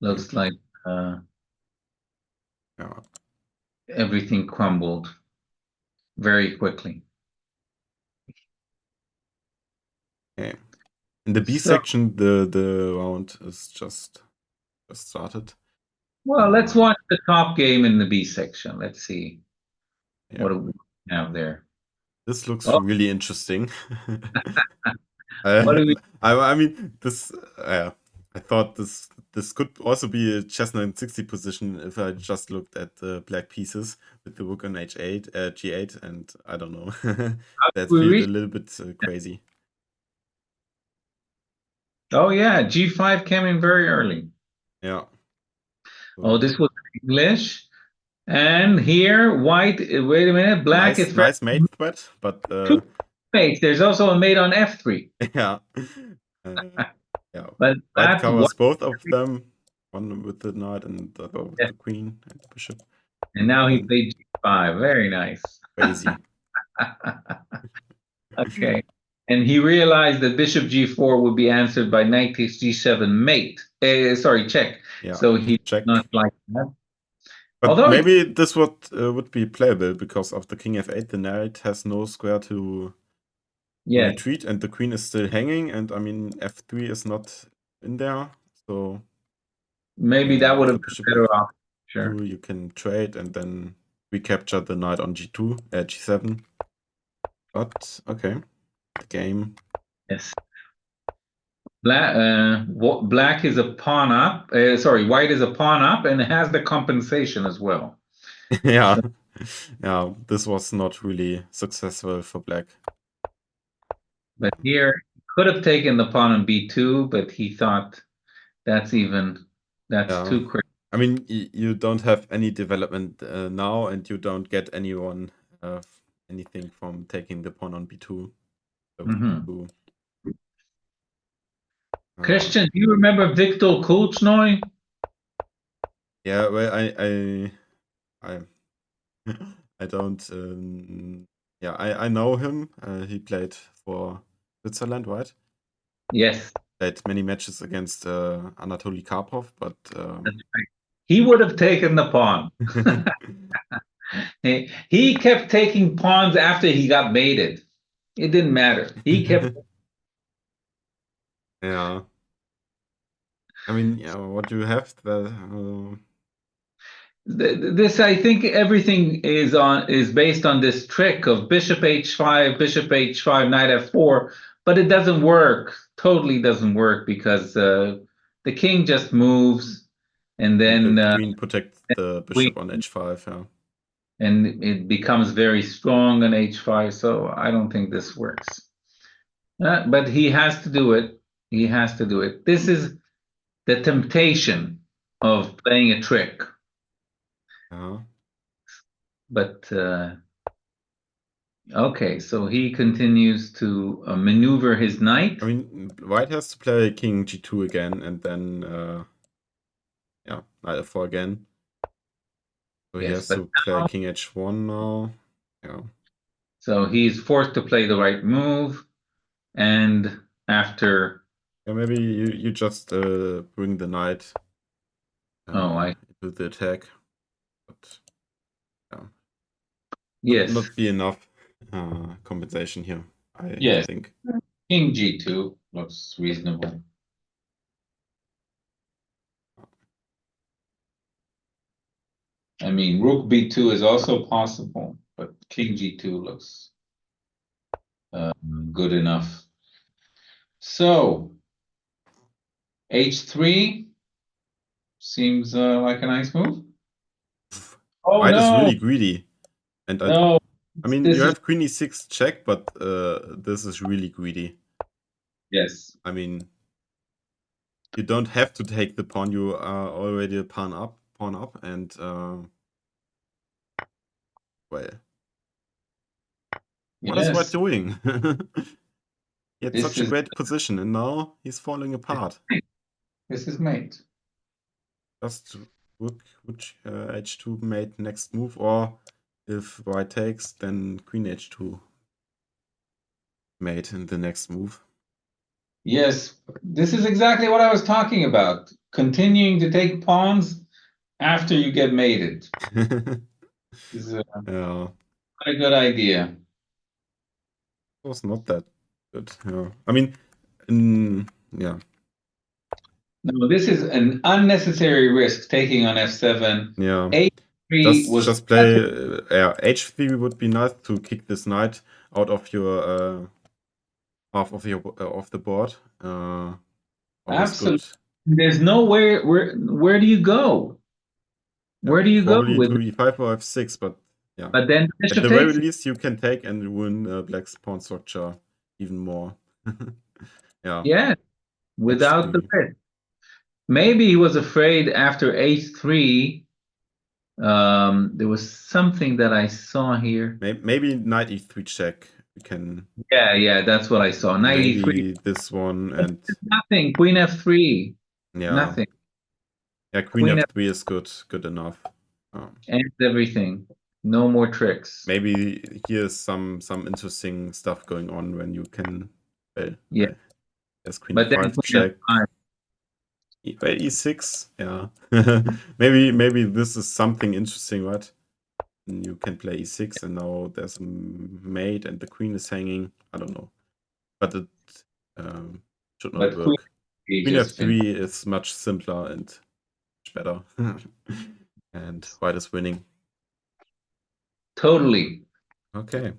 Looks like Yeah. everything crumbled very quickly. Okay. In the B So, section, the round is just started. well, let's watch the top game in the B section. Let's see Yeah. what do we have there. This looks Oh, really interesting. what do we? I mean, this. I thought this could also be a chess 960 position if I just looked at the black pieces with the rook on h8, g8, and I don't know. That We feels a reach? little bit crazy. Oh yeah, G5 came in very early. Yeah. Oh, So this was English. And here, white, wait a minute, black is very nice mate threat, but two mates. There's also a mate on F3. yeah. Uh, yeah. But White that covers what both of them, one with the knight and the other with the queen and the bishop. and now he And played G5. Very nice. crazy. Okay. And he realized that bishop G4 would be answered by knight takes G7 mate. Sorry, check. Yeah. So he did Check. not like that. But Although maybe this would be playable because of the king f8. The knight has no square to yeah, retreat, and the queen is still hanging. And I mean, f3 is not in there, so maybe that would with have the been bishop better off. Sure. f2, you can trade and then recapture the knight on g2, g7. But okay, the game. Yes. Black is a pawn up. Sorry, white is a pawn up and it has the compensation as well. Yeah, yeah. This was not really successful for black. But here he could have taken the pawn on b2, but he thought that's too crazy. I mean, you don't have any development now, and you don't get anything from taking the pawn on b2. So Mm-hmm. Christian, do you remember Viktor Kulchnoy? Yeah, well, I I don't. Yeah, I know him. He played for Switzerland, right? Yes. Played many matches against Anatoly Karpov, but That's right. He would have taken the pawn. He kept taking pawns after he got mated. It didn't matter. He kept. Yeah. I mean, yeah, what do you have? This, I think, everything is based on this trick of bishop h5, knight f4, but it doesn't work. Totally doesn't work because the king just moves, and then the queen protects the bishop on h5, yeah. And it becomes very strong on h5. So I don't think this works. But he has to do it. He has to do it. This is the temptation of playing a trick. Yeah. but okay, so he continues to maneuver his knight. I mean, white has to play king g2 again, and then yeah, knight f4 again. So he Yes, has but to play king h1 now. Yeah. So he's forced to play the right move, and after Yeah, maybe you just bring the knight into the attack, but yeah, yes, not be enough compensation here. I yes, think. king g2 looks reasonable. I mean, rook b2 is also possible, but king g2 looks good enough. So h3 seems like a nice move. Oh White is no, really greedy, and no! I mean This you is have queen e6 check, but this is really greedy. yes. I mean, you don't have to take the pawn. You are already a pawn up, and well, what is White Yes, doing? He had this such a is great position, and now he's falling apart. this is mate. Just rook h2 mate next move, or if White takes, then queen h2 mate in the next move. Yes, this is exactly what I was talking about. Continuing to take pawns after you get mated is Yeah, a good idea. it was not that good. Yeah, I mean, yeah, No, this is an unnecessary risk taking on f7. yeah. a3 was Just play. Yeah, h3 would be nice to kick this knight out of your half of the board. Always good. absolutely. There's nowhere. Where do you go? Yeah, Where do you go probably with to it? e5 or f6, but yeah. But then the At bishop the very takes it. least, you can take and ruin Black's pawn structure even more. Yeah, Yeah, without the h3. risk. Maybe he was afraid after h3. There was something that I saw here. Maybe knight e3 check. We can Yeah, that's what I saw. Knight e3. maybe this one, and Nothing. Queen f3. yeah, Nothing. queen Queen f f3 is good enough. ends everything. No more tricks. Maybe here's some interesting stuff going on when you can. Yeah. There's queen But then e5 queen check. f5. e6, yeah. maybe this is something interesting, right? And you can play e6, and now there's a mate, and the queen is hanging. I don't know, but it should not But queen work. f3 Queen just finished. f3 is much simpler and much better, and white is winning. Totally. Okay.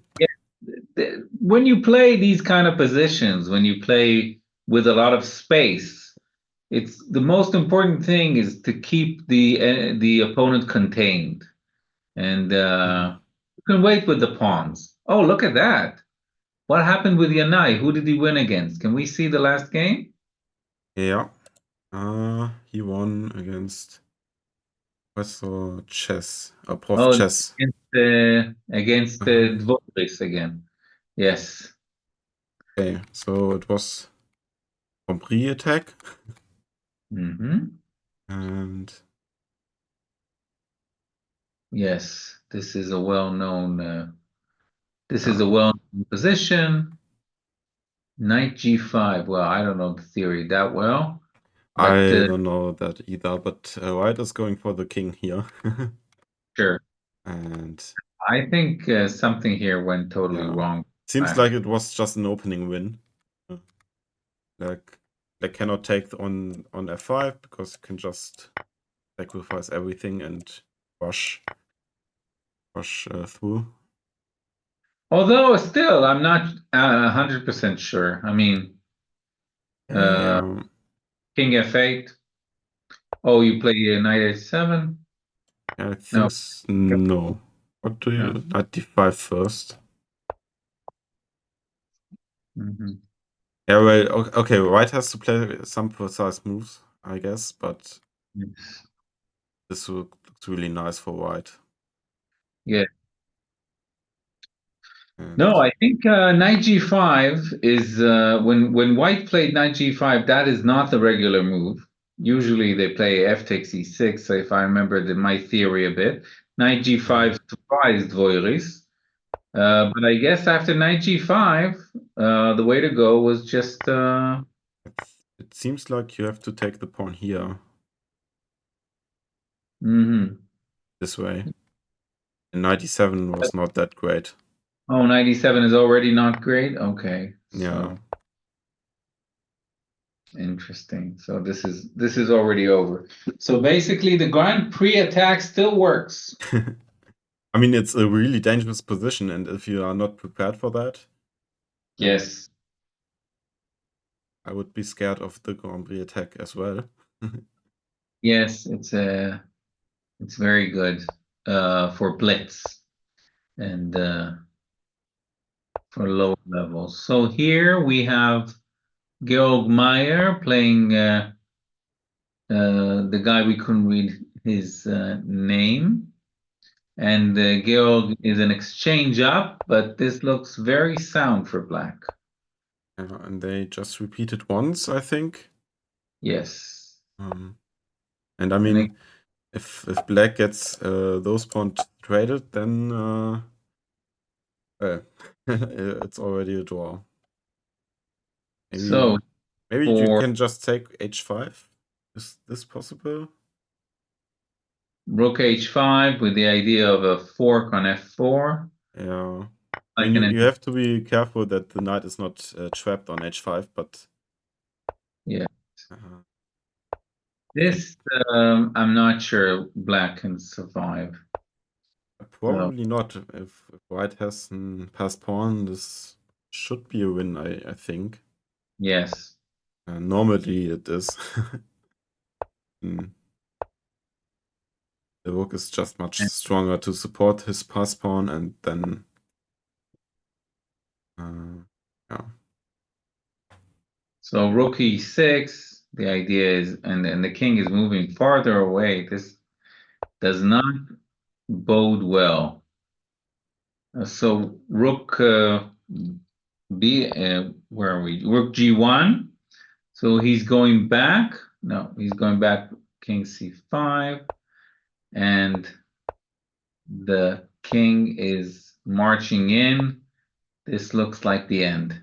When you play these kind of positions, when you play with a lot of space, it's the most important thing is to keep the opponent contained. And you can wait with the pawns. Oh, look at that. What happened with Yanai? Who did he win against? Can we see the last game? Yeah. He won against Professor Chess. Prof Oh, Chess. against Uh, Dvoris again. Yes. okay, so it was Compris attack. Mm-hmm. And Yes, this is a well-known position. Knight g5. Well, I don't know the theory that well, but I don't know that either, but white is going for the king here. sure. And I think something here went totally yeah, wrong. seems like it was just an opening win. Like they cannot take on f5 because you can just sacrifice everything and rush through. Although still, I'm not 100% sure. I mean, Um, king f8. Oh, you play knight h7? I No. think no. What do you No. knight d5 first? Mhm. Yeah, well, okay, white has to play some precise moves, I guess, but Yes. this looks really nice for white. Yeah. And No, I think knight g5 is when white played knight g5, that is not the regular move. Usually they play f takes e6, if I remember my theory a bit. Knight g5 surprised Voiris. But I guess after knight g5, the way to go was just it seems like you have to take the pawn here mhm. this way. And 97 was not that great. Oh, 97 is already not great. Okay. Yeah. So interesting. So this is already over. So basically the Grand Prix attack still works. I mean, it's a really dangerous position, and if you are not prepared for that, Yes. I would be scared of the Grand Prix attack as well. Yes, it's very good for blitz and for lower levels. So here we have Georg Meyer playing the guy we couldn't read his name. And Georg is an exchange up, but this looks very sound for black. And they just repeated once, I think. Yes. And I mean, if black gets those pawns traded, then it's already a draw. Maybe you can just take h5. Is this possible? Rook h5 with the idea of a fork on f4. Yeah. I mean, you have to be careful that the knight is not trapped on h5, but yeah. This I'm not sure black can survive. Probably not. If white has a passed pawn, this should be a win, I think. Yes. Normally it is. The rook is just much stronger to support his pass pawn, and then yeah. So rook e6, the idea is, and the king is moving farther away. This does not bode well. So rook b, where are we? Rook g1. So he's going back. No, he's going back. King c5, and the king is marching in. This looks like the end.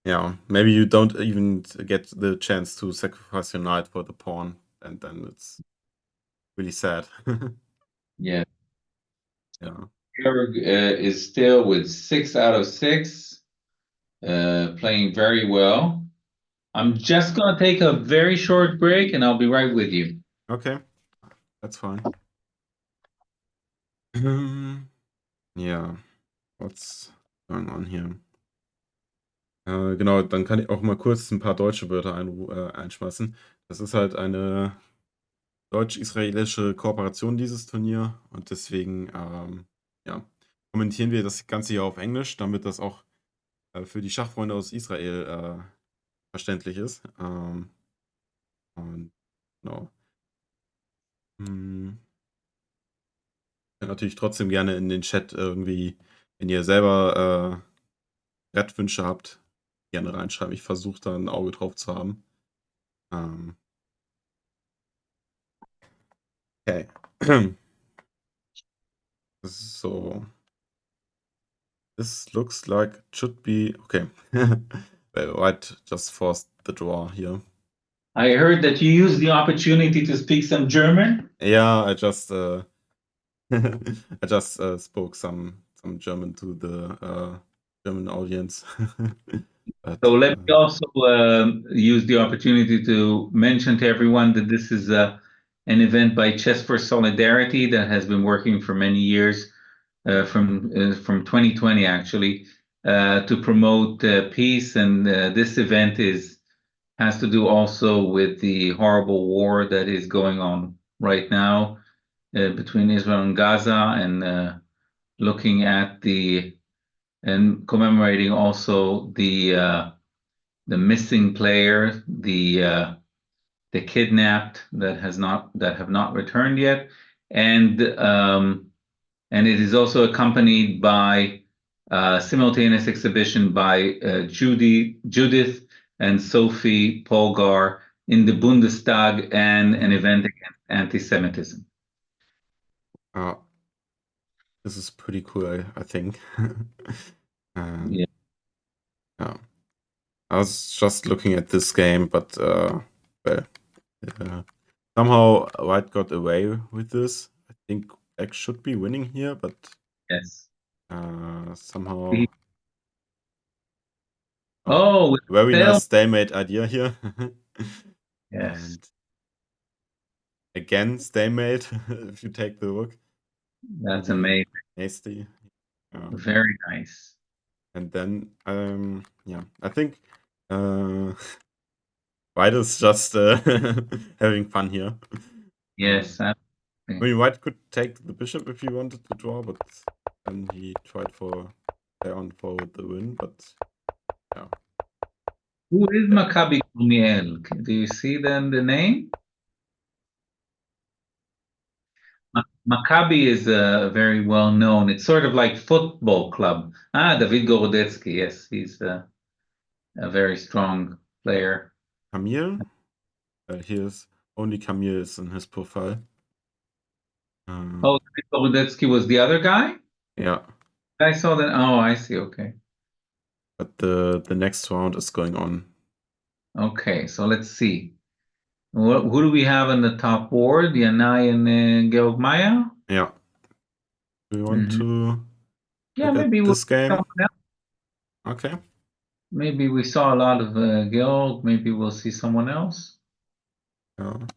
Yeah, maybe you don't even get the chance to sacrifice your knight for the pawn, and then it's really sad. Yeah. Yeah. Georg is still with 6 out of 6, playing very well. I'm just going to take a very short break and I'll be right with you. Okay, that's fine. Ja, what's going on here? Genau, dann kann ich auch mal kurz ein paar deutsche Wörter einschmeißen. Das ist halt eine deutsch-israelische Kooperation, dieses Turnier. Und deswegen ja, kommentieren wir das Ganze hier auf Englisch, damit das auch für die Schachfreunde aus Israel verständlich ist. Und genau. Ich kann natürlich trotzdem gerne in den Chat irgendwie, wenn ihr selber Brettwünsche habt, gerne reinschreiben. Ich versuche da ein Auge drauf zu haben. Okay. So. This looks like it should be okay. Well, white just forced the draw here. I heard that you used the opportunity to speak some German. Yeah, I just I just spoke some German to the German audience. But, so let me also use the opportunity to mention to everyone that this is an event by Chess for Solidarity that has been working for many years, from 2020 actually, to promote peace. And this event has to do also with the horrible war that is going on right now between Israel and Gaza, and looking at and commemorating also the missing player, the kidnapped that have not returned yet, and it is also accompanied by simultaneous exhibition by Judith and Sophie Polgar in the Bundestag and an event against anti-Semitism. This is pretty cool, I think. Yeah. Yeah. I was just looking at this game, but somehow White got away with this. I think Black should be winning here, but Yes. somehow. Oh, Very fail. nice stalemate idea here. Yes. And again, stalemate if you take the rook. That's Maybe amazing. hasty. Very nice. And then, yeah, I think White is just having fun here. Yes. I mean, White could take the bishop if he wanted to draw, but then he tried for play on for the win. But yeah. Who is Maccabi Gumiel? Do you see then the name? Maccabi is very well known. It's sort of like football club. David Gorodetsky. Yes, he's a very strong player. Camille? Here's only Camille is in his profile. Oh, David Gorodetsky was the other guy? Yeah. I saw that. Oh, I see. Okay. But the next round is going on. Okay, so let's see. Who do we have on the top board? Yanai and Georg Maya? Yeah. Do you want to Yeah, look maybe at we'll this game? someone else. Okay. Maybe we saw a lot of Georg. Maybe we'll see someone else. Yeah.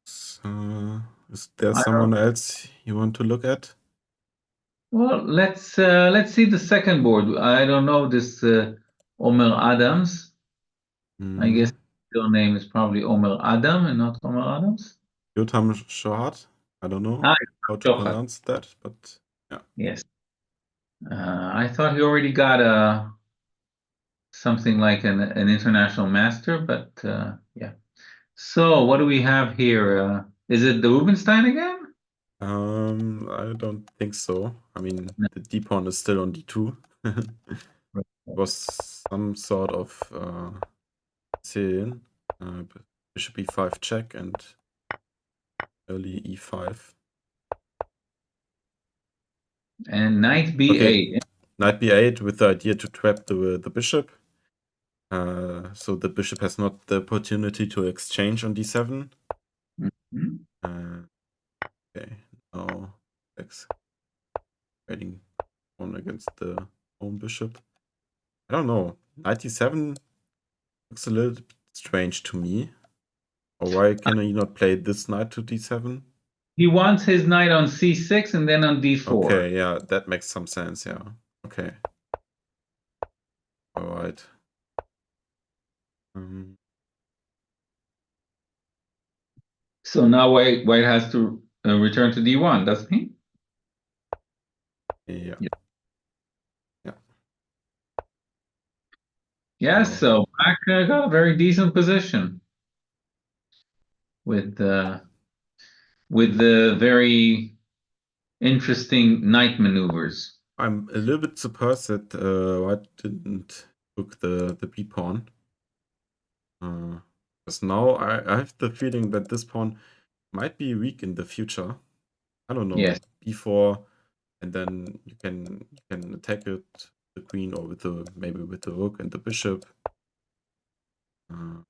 So, is there someone else you want to look at? Well, let's see the second board. I don't know this Omer Adams. I guess his real name is probably Omer Adam and not Omer Adams. Yotam Shohat. I don't know how to Shachar. pronounce that, but yeah. Yes. I thought he already got something like an international master, but yeah. So what do we have here? Is it the Rubinstein again? I don't think so. I mean, the d pawn is still on d2. It was some sort of Sicilian. Bishop e5 check and early e5. And knight b8. Okay. Knight b8 with the idea to trap the bishop. So the bishop has not the opportunity to exchange on d7. Okay, now fighting on against the home bishop. I don't know. Knight d7 looks a little bit strange to me. Or why can he not play this knight to d7? He wants his knight on c6 and then on d4. Okay, yeah, that makes some sense, yeah. Okay. Alright. So now White has to return to d1, doesn't he? Yeah. Yes, so Black got a very decent position with the very interesting knight maneuvers. I'm a little bit surprised that White didn't book the b pawn. Because now I have the feeling that this pawn might be weak in the future. I don't know. Yes. B4, and then you can attack it, the queen, or with maybe with the rook and the bishop. I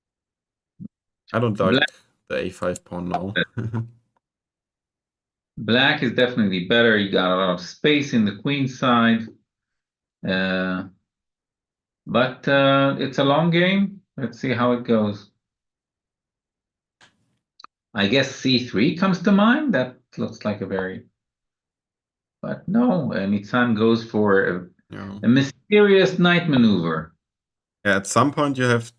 don't like the a5 pawn now. Black is definitely better. He got a lot of space in the queen side. But it's a long game. Let's see how it goes. I guess c3 comes to mind. That looks like a very... But no, Nitzan goes for a mysterious knight maneuver. Yeah, at some point you have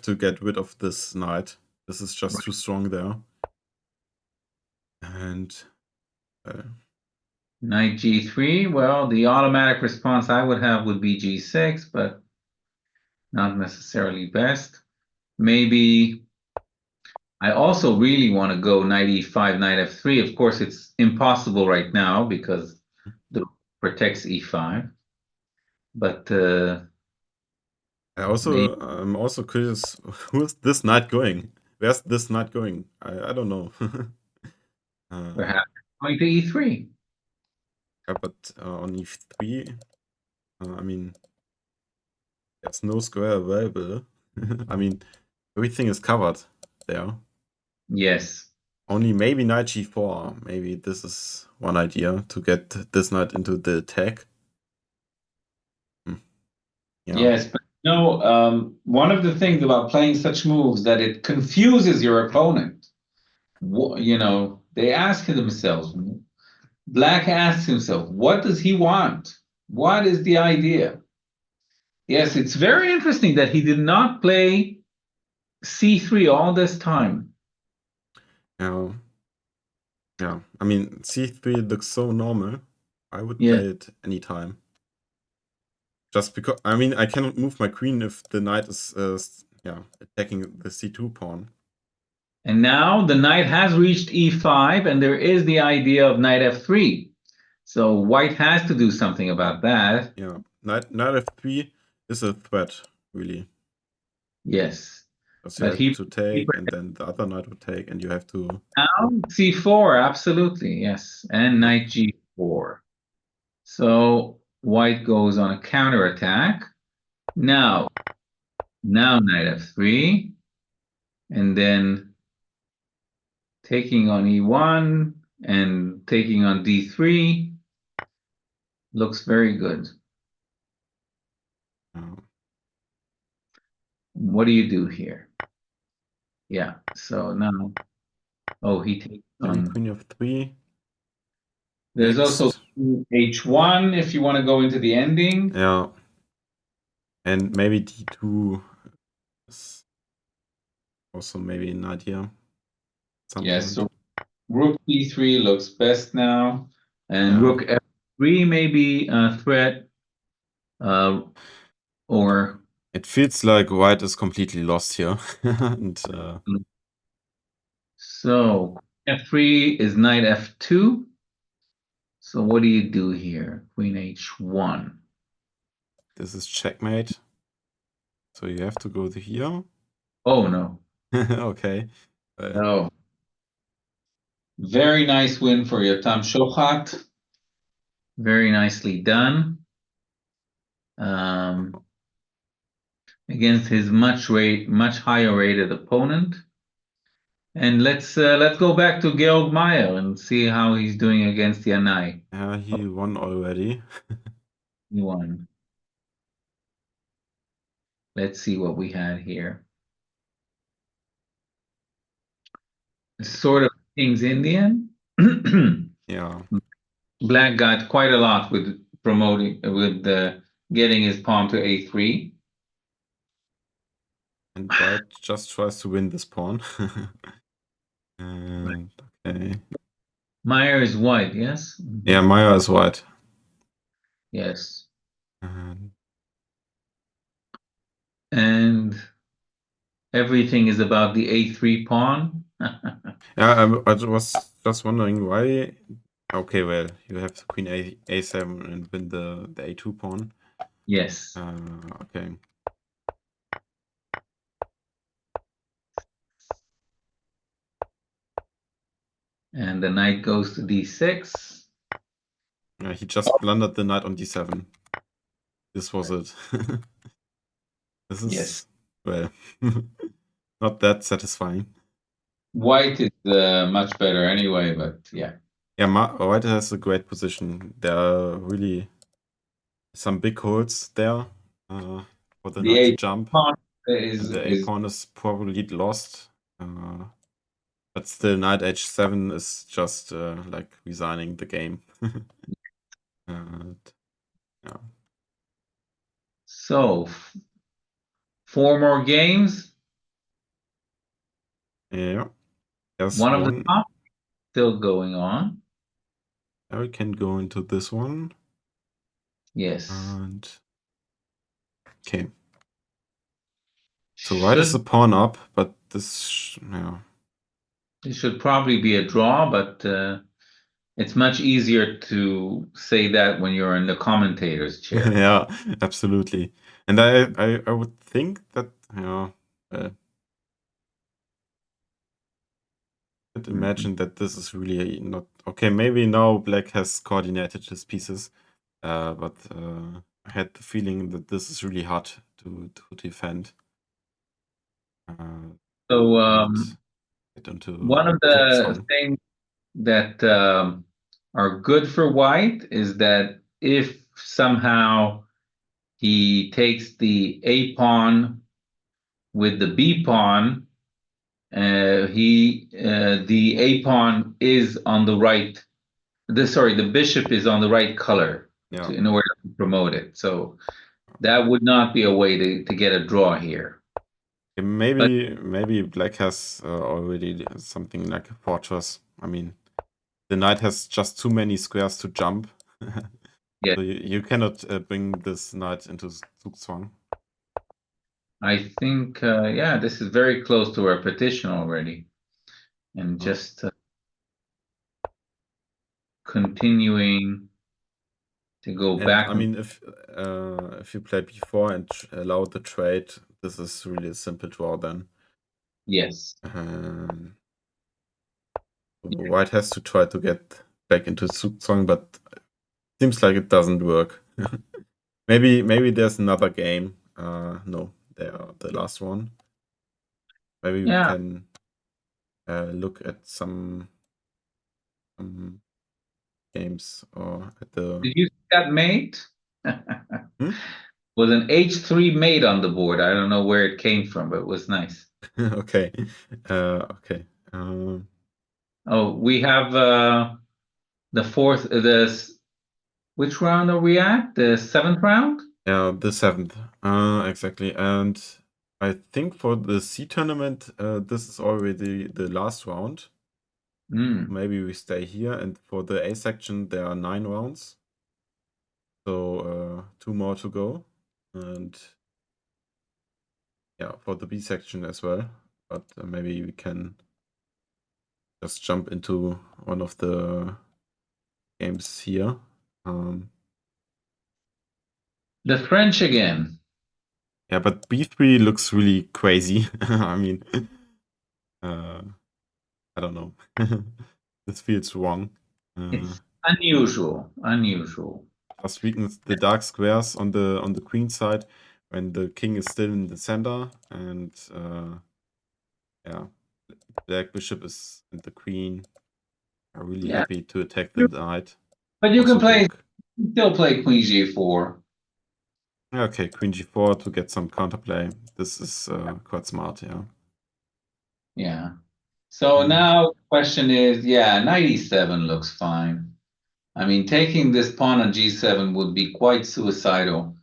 to get rid of this knight. This is just too strong there. And knight g3. Well, the automatic response I would have would be g6, but not necessarily best. Maybe I also really want to go knight e5, knight f3. Of course, it's impossible right now because the protects e5. But I'm also curious, who's this knight going? Where's this knight going? I don't know. perhaps going to e3. Yeah, but on e3, I mean, there's no square available. I mean, everything is covered there. Yes. Only maybe knight g4. Maybe this is one idea to get this knight into the attack. Yeah. Yes, but one of the things about playing such moves that it confuses your opponent. They ask themselves, Black asks himself, what does he want? What is the idea? Yes, it's very interesting that he did not play c3 all this time. Yeah. Yeah. I mean, c3 looks so normal. I would Yeah. play it anytime. Just because, I mean, I cannot move my queen if the knight is, attacking the c2 pawn. And now the knight has reached e5, and there is the idea of knight f3. So white has to do something about that. Yeah, knight f3 is a threat, really. Yes. Because you have to take, and then the other knight would take, and you have to... Now c4, absolutely, yes. And knight g4. So white goes on a counterattack. Now knight f3, and then taking on e1 and taking on d3 looks very good. What do you do here? Yeah, so now, he takes Maybe on... queen f3. There's Next. also h1 if you want to go into the ending. Yeah. And maybe d2 is also maybe an idea. Yes, so rook e3 looks best now, and rook f3 may be a threat, or... It feels like white is completely lost here. And, so f3 is knight f2. So what do you do here? Queen h1. This is checkmate. So you have to go to here. Oh, no. Okay. No. Very nice win for Yotam Shochat. Very nicely done. Against his much higher rated opponent. And let's go back to Georg Meyer and see how he's doing against Yanai. Yeah, he won already. He won. Let's see what we had here. Sort of King's Indian. Yeah. Black got quite a lot with getting his pawn to a3. And white just tries to win this pawn. And okay. Meyer is white, yes? Yeah, Meyer is white. Yes. And everything is about the a3 pawn. Yeah, I was just wondering why. Okay, well, you have queen a7 and win the a2 pawn. Yes. Okay. And the knight goes to d6. Yeah, he just blundered the knight on d7. This was it. This is, yes. Well, not that satisfying. White is much better anyway, but yeah. Yeah, white has a great position. There are really some big holes there for the knight to jump. The a pawn is probably lost. But still, knight h7 is just like resigning the game. Yeah. So, 4 more games. Yeah. There's one of the top still going on. I can go into this one. Yes. And okay. So white is the pawn up, but this, It should probably be a draw, but It's much easier to say that when you're in the commentator's chair. Yeah, absolutely. And I would think that, could imagine that this is really not okay. Maybe now Black has coordinated his pieces, but I had the feeling that this is really hard to defend. So And get into one of the Zugzwang. things that are good for white is that if somehow he takes the A pawn with the B pawn, the A pawn is on the right. The bishop is on the right color Yeah. in order to promote it. So that would not be a way to get a draw here. Maybe Black has already something like a fortress. I mean, the knight has just too many squares to jump. Yeah. So you cannot bring this knight into Zugzwang. I think, yeah, this is very close to our petition already. And just continuing to go back. I mean, if you play b4 and allow the trade, this is really a simple draw then. Yes. White has to try to get back into Zugzwang, but it seems like it doesn't work. maybe there's another game. No, they are the last one. Maybe we can look at some games or at the. Did you see that mate? Was an H3 mate on the board. I don't know where it came from, but it was nice. Okay. Okay. Oh, we have the fourth. Which round are we at? The 7th round? Yeah, the 7th. Exactly. And I think for the C tournament, this is already the last round. Maybe we stay here. And for the A section, there are 9 rounds. So 2 more to go. And yeah, for the B section as well. But maybe we can just jump into one of the games here. The French again. Yeah, but B3 looks really crazy. I mean, I don't know. This feels wrong. It's unusual. Just weakens the dark squares on the queen side when the king is still in the center, and yeah, black bishop is and the queen are really happy to attack the knight. But you can still play queen g4. Okay, queen g4 to get some counterplay. This is quite smart, yeah. Yeah. So now the question is, knight e7 looks fine. I mean, taking this pawn on g7 would be quite suicidal.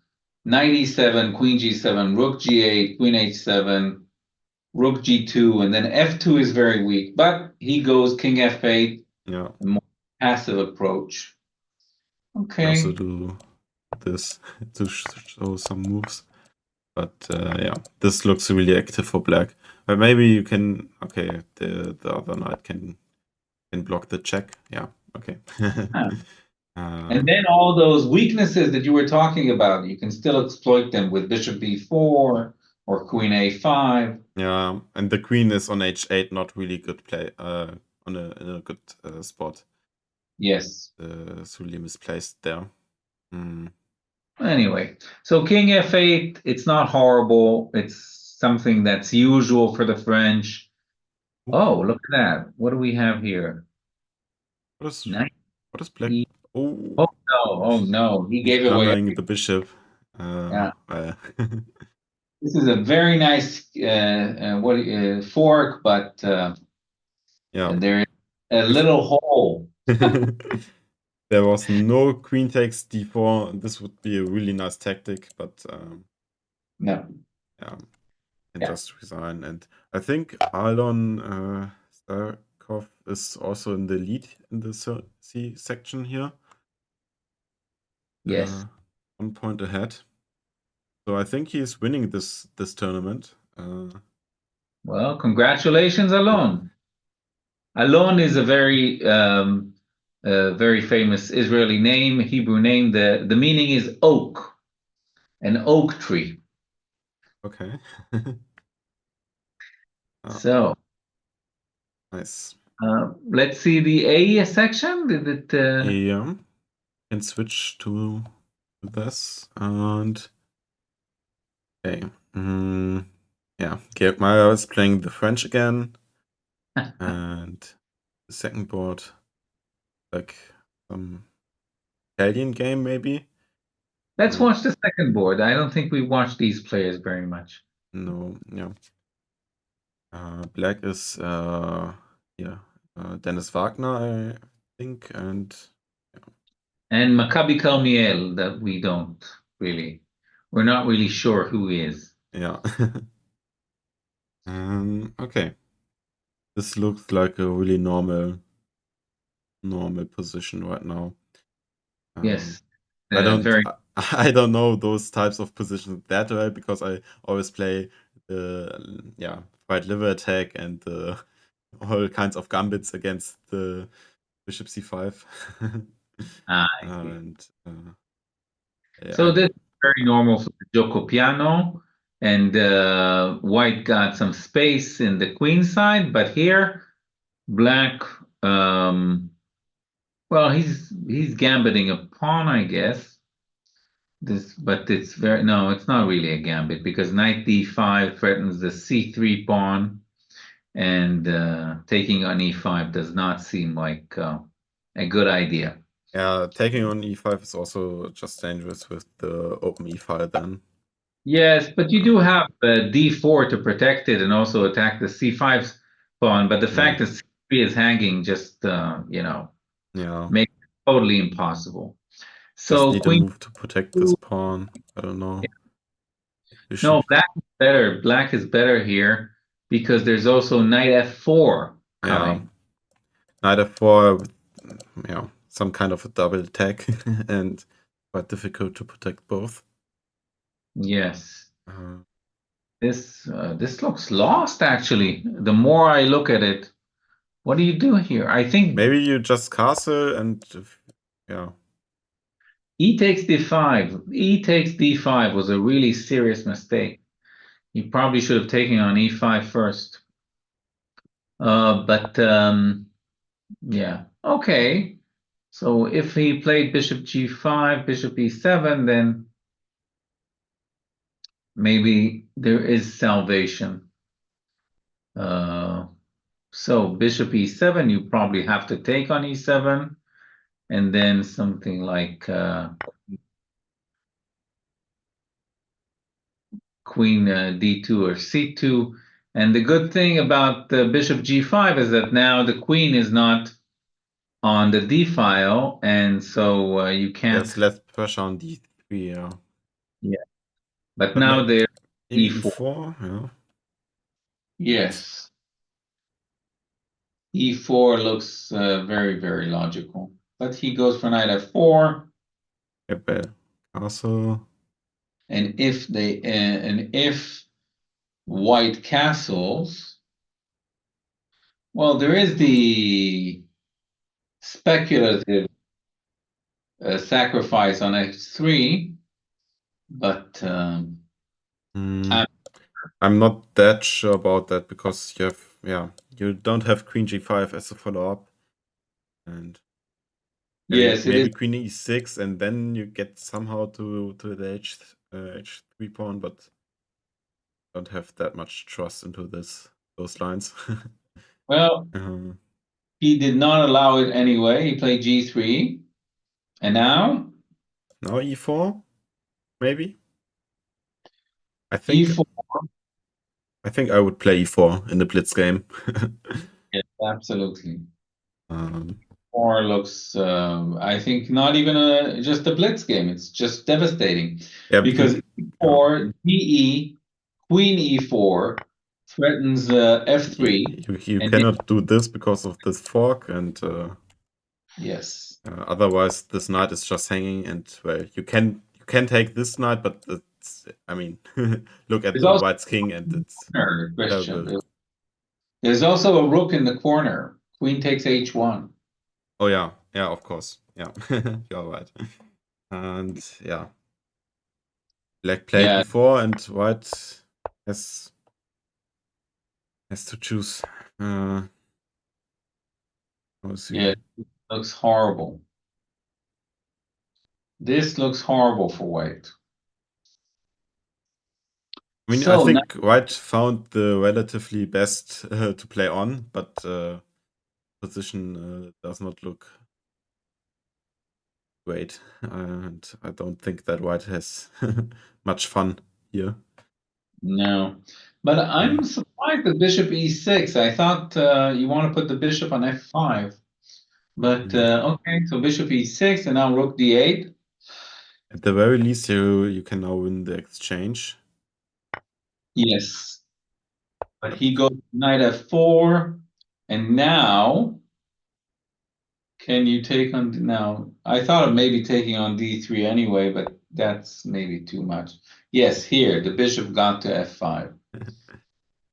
Knight e7, queen g7, rook g8, queen h7, rook g2, and then f2 is very weak. But he goes king f8, yeah, a more passive approach. Okay. Also do this to show some moves. But yeah, this looks really active for black. But maybe you can. Okay, the other knight can block the check. Yeah. Okay. And then all those weaknesses that you were talking about, you can still exploit them with bishop b4 or queen a5. Yeah, and the queen is on h8, not really good play. In a good spot. Yes. It's really misplaced there. Anyway, so king f8, it's not horrible. It's something that's usual for the French. Oh, look at that. What do we have here? What is black? Oh no, he gave it away. Plundering the bishop. Yeah. This is a very nice fork, but yeah, there's a little hole. There was no queen takes d4. This would be a really nice tactic, but no. Yeah, and just resign. And I think Alon Starkov is also in the lead in the C section here. Yes. 1 point ahead. So I think he's winning this tournament. Well, congratulations, Alon. Alon is a very a very famous Israeli name, Hebrew name. The meaning is oak, an oak tree. Okay. So Nice. let's see the A section. Did it? Yeah. Can switch to this and okay. Yeah. Maya is playing the French again, and the second board, like some Italian game maybe. Let's watch the second board. I don't think we watched these players very much. No, yeah. Black is yeah, Dennis Wagner, I think, and And Maccabi Kalmiel that we don't really, we're not really sure who is. yeah. Okay. This looks like a really normal position right now. Yes, I don't very. I don't know those types of positions that well because I always play the white liver attack and all kinds of gambits against the bishop c5. I see. And So this is very normal for the Gioco Piano, and white got some space in the queen side, but here black, well, he's gambiting a pawn, I guess. But it's no, it's not really a gambit because knight d5 threatens the c3 pawn, and taking on e5 does not seem like a good idea. yeah, taking on e5 is also just dangerous with the open e file then. Yes, but you do have d4 to protect it and also attack the c5 pawn. But the fact that c3 is hanging just makes it totally impossible. Just So need a queen. move to protect this pawn. I don't know. No, Bishop. black is better. Black is better here because there's also knight f4 coming. Knight f4 with some kind of a double attack and quite difficult to protect both. Yes. This looks lost actually. The more I look at it, what do you do here? I think maybe you just castle and e takes d5. E takes d5 was a really serious mistake. You probably should have taken on e5 first. But yeah, okay. So if he played bishop g5, bishop e7, then maybe there is salvation. So bishop e7, you probably have to take on e7, and then something like queen d2 or c2. And the good thing about the bishop g5 is that now the queen is not on the d file, and so you can't. There's less pressure on d3. Yeah. But now they're maybe e4. e4. Yeah. Yes. E4 looks very, very logical. But he goes for knight f4. Castle. And if white castles, well, there is the speculative sacrifice on x3, but I'm not that sure about that because you don't have queen g5 as a follow-up, and maybe queen e6, and then you get somehow to the h3 pawn, but don't have that much trust into those lines. Well, he did not allow it anyway. He played g3, and now e4, maybe. I e4. think I would play e4 in the blitz game. Yes, absolutely. Or looks, I think, not even just a blitz game. It's just devastating because e4, DE, queen e4 threatens f3. You cannot do this because of this fork, and yes. Otherwise this knight is just hanging, and well, you can take this knight, but I mean, look at the white's king, and it's terrible. There's also a rook in the corner. Queen takes h1. Oh yeah, Yeah, of course. Yeah, you're right. And yeah, black played Yeah. before, and white has to choose. Yeah, it looks horrible. This looks horrible for white. I mean, I So now, think white found the relatively best to play on, but position does not look great, and I don't think that white has much fun here. no. But I'm surprised at bishop e6. I thought you want to put the bishop on f5. But okay, so bishop e6 and now rook d8. At the very least, you can now win the exchange. Yes. But he goes knight f4. And now, can you take on now? I thought of maybe taking on d3 anyway, but that's maybe too much. Yes, here, the bishop got to f5.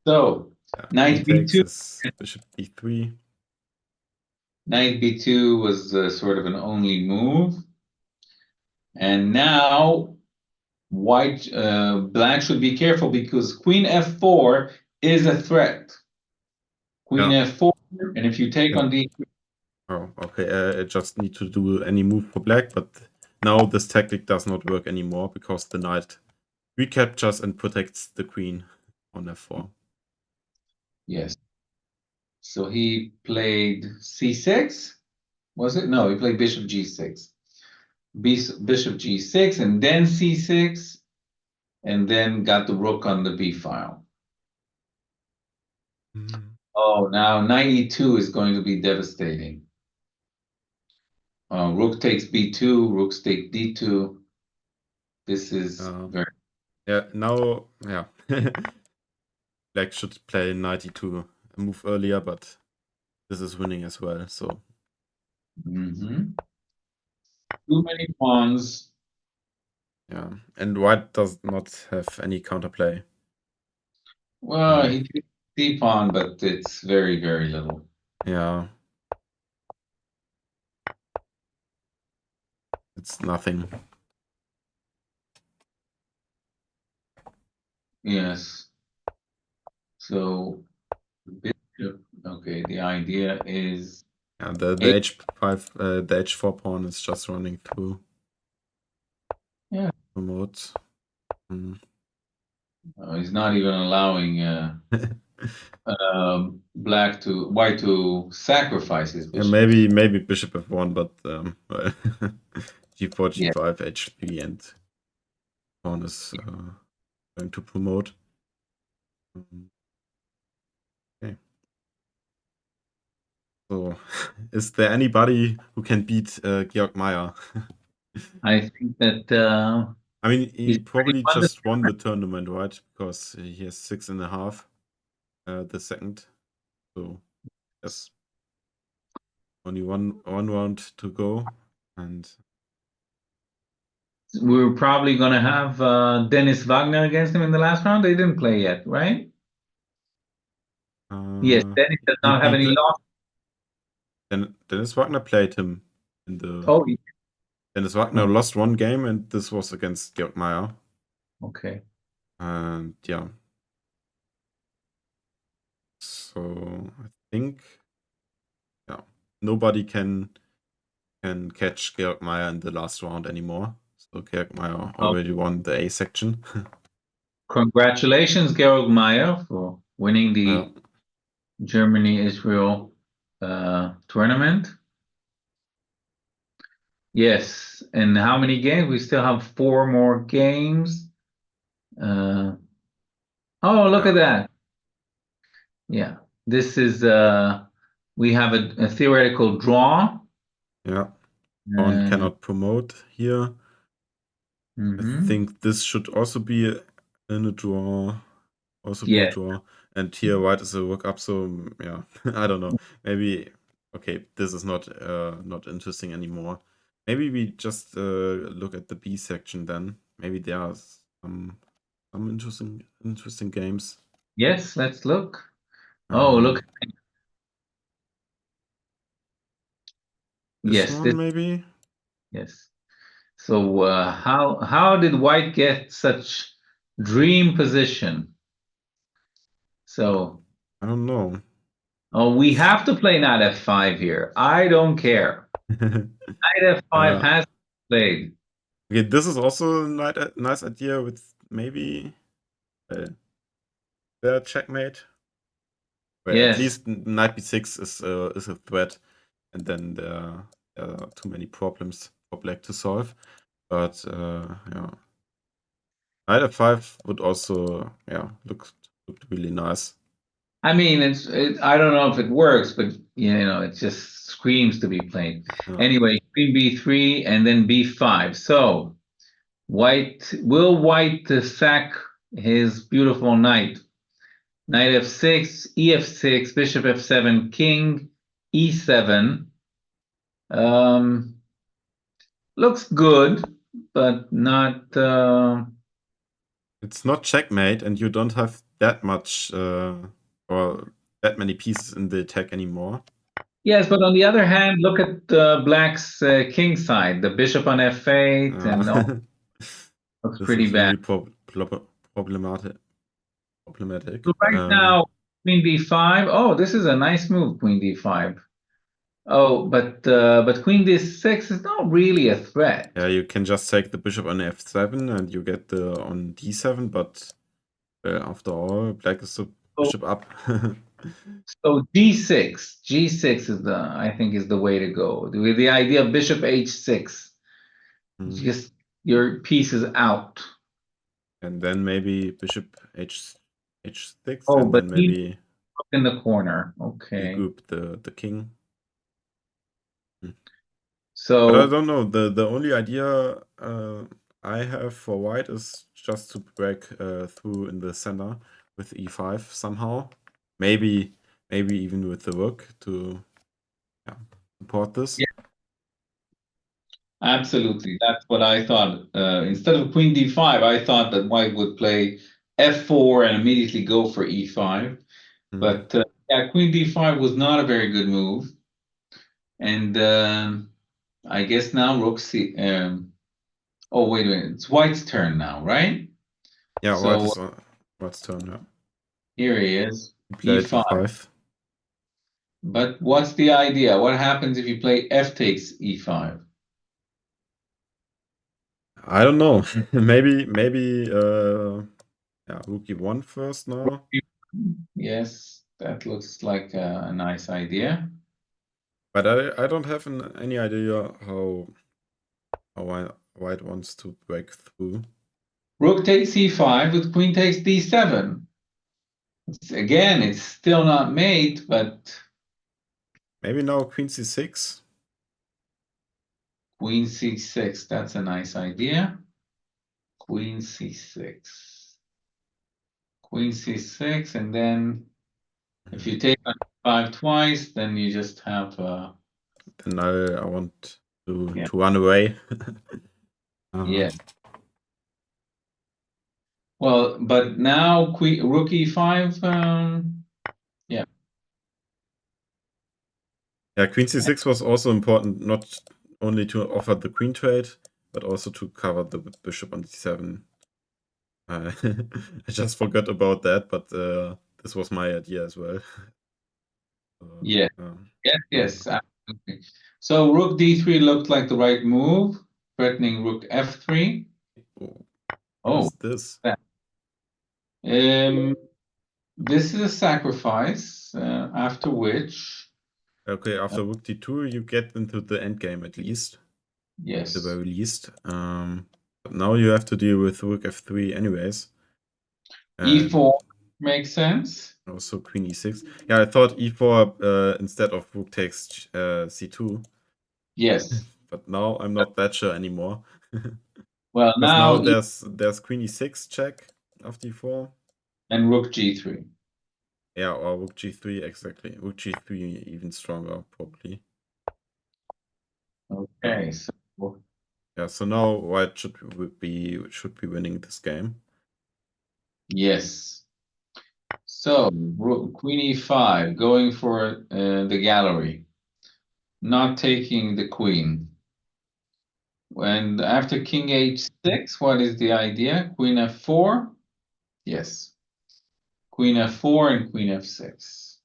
So, Yeah, he knight takes b2. his bishop d3. Knight b2 was sort of an only move. And now white, black should be careful because queen f4 is a threat. Queen Yeah. f4, and if you take on d3. Oh, okay. I just need to do any move for black, but now this tactic does not work anymore because the knight recaptures and protects the queen on f4. Yes. So he played c6, was it? No, he played bishop g6. Bishop g6 and then c6, and then got the rook on the b file. Oh, now knight e2 is going to be devastating. Rook takes b2, rooks take d2. This is very. Yeah, now, yeah. Black should play knight e2 a move earlier, but this is winning as well, so. Too many pawns. Yeah, and white does not have any counterplay. Well, he takes d pawn, but it's very, very little. Yeah. It's nothing. Yes. So, bishop. Okay, the idea is. Yeah, the h5, the h4 pawn is just running through. Yeah. Promote. He's not even allowing white to sacrifice his Yeah, bishop. maybe bishop f1, but well, g4, Yeah. g5, h3, and pawn is going to promote. Okay. So, is there anybody who can beat Georg Meyer? I think that I mean, he he's probably pretty just won the tournament, right? Because he has 6.5 the second. So, yes, only one round to go, and we're probably gonna have Dennis Wagner against him in the last round. They didn't play yet, right? Yes, Dennis does not have any loss. Dennis Wagner played him in the. Oh, Dennis Wagner lost one game, and this was against Georg Meyer. okay. And yeah. So I think, yeah, nobody can catch Georg Meyer in the last round anymore. So Georg Meyer already won the A section. Congratulations, Georg Meyer, for winning the Yeah. Germany-Israel tournament. Yes, and how many games? We still have 4 more games. Oh, look at that. Yeah, this is we have a theoretical draw. Yeah. Pawn cannot promote here. I think this should also be in a draw. Also be a draw. And here white is a rook up, so yeah, I don't know. Maybe okay, this is not interesting anymore. Maybe we just look at the B section then. Maybe there are some interesting games. Yes, let's look. Oh, look. This Yes, one maybe. yes. So how did white get such dream position? So I don't know. we have to play knight f5 here. I don't care. Knight f5 Uh, has to be played. okay, this is also a nice idea with maybe the checkmate. Where at Yes. least knight b6 is a threat, and then there are too many problems for black to solve. But yeah, knight f5 would also look really nice. I mean, I don't know if it works, but it just screams to be played. Yeah. Anyway, queen b3 and then b5. So will white sack his beautiful knight? Knight f6, ef6, bishop f7, king e7. Looks good, but not. It's not checkmate, and you don't have that much or that many pieces in the attack anymore. Yes, but on the other hand, look at Black's king side, the bishop on f8, and all looks This pretty is bad. really problematic. So right Um, now, queen d5. Oh, this is a nice move, queen d5. Oh, but queen d6 is not really a threat. yeah, you can just take the bishop on f7 and you get the on d7, but after all, black is the bishop up. So g6 is I think is the way to go. With the idea of bishop h6, Hmm. just your piece is out. And then maybe bishop h6, Oh, and but then he maybe in the corner. Okay. regroup the king. Hmm. But I So don't know. The only idea I have for white is just to break through in the center with e5 somehow. Maybe even with the rook to support this. yeah, absolutely. That's what I thought. Instead of queen d5, I thought that white would play f4 and immediately go for e5. But yeah, queen d5 was not a very good move. And I guess now rook c. Oh, wait a minute. It's white's turn now, right? Yeah, white So is on white's turn. Yeah, here he is, he played e5. e5. But what's the idea? What happens if you play f takes e5? I don't know. maybe rook e1 first now. Yes, that looks like a nice idea. But I don't have any idea how white wants to break through. Rook takes e5 with queen takes d7. Again, it's still not mate, but Maybe now queen c6. queen c6, that's a nice idea. Queen c6. Queen c6, and then if you take on 5 twice, then you just have Then I want to yeah. run away. Yeah. Well, but now rook e5, yeah. Yeah, queen c6 was also important, not only to offer the queen trade, but also to cover the bishop on d7. I just forgot about that, but this was my idea as well. Yeah. Yes, yeah. yes, absolutely. So rook d3 looked like the right move, threatening rook f3. What Oh, is this? this is a sacrifice, after which, Okay, after rook d2, you get into the endgame at least, at the yes, very least. But now you have to deal with rook f3 anyways. e4 makes sense. Also queen e6. Yeah, I thought e4 instead of rook takes c2. Yes. But now I'm not that sure anymore. Well, Because now now there's queen e6 check after e4. and rook g3. Yeah, or rook g3 exactly. Rook g3 even stronger probably. Okay, so Yeah, so now white should be winning this game. yes. So queen e5 going for the gallery. not taking the queen. And after king h6, what is the idea? Queen f4? Yes. Queen f4 and queen f6.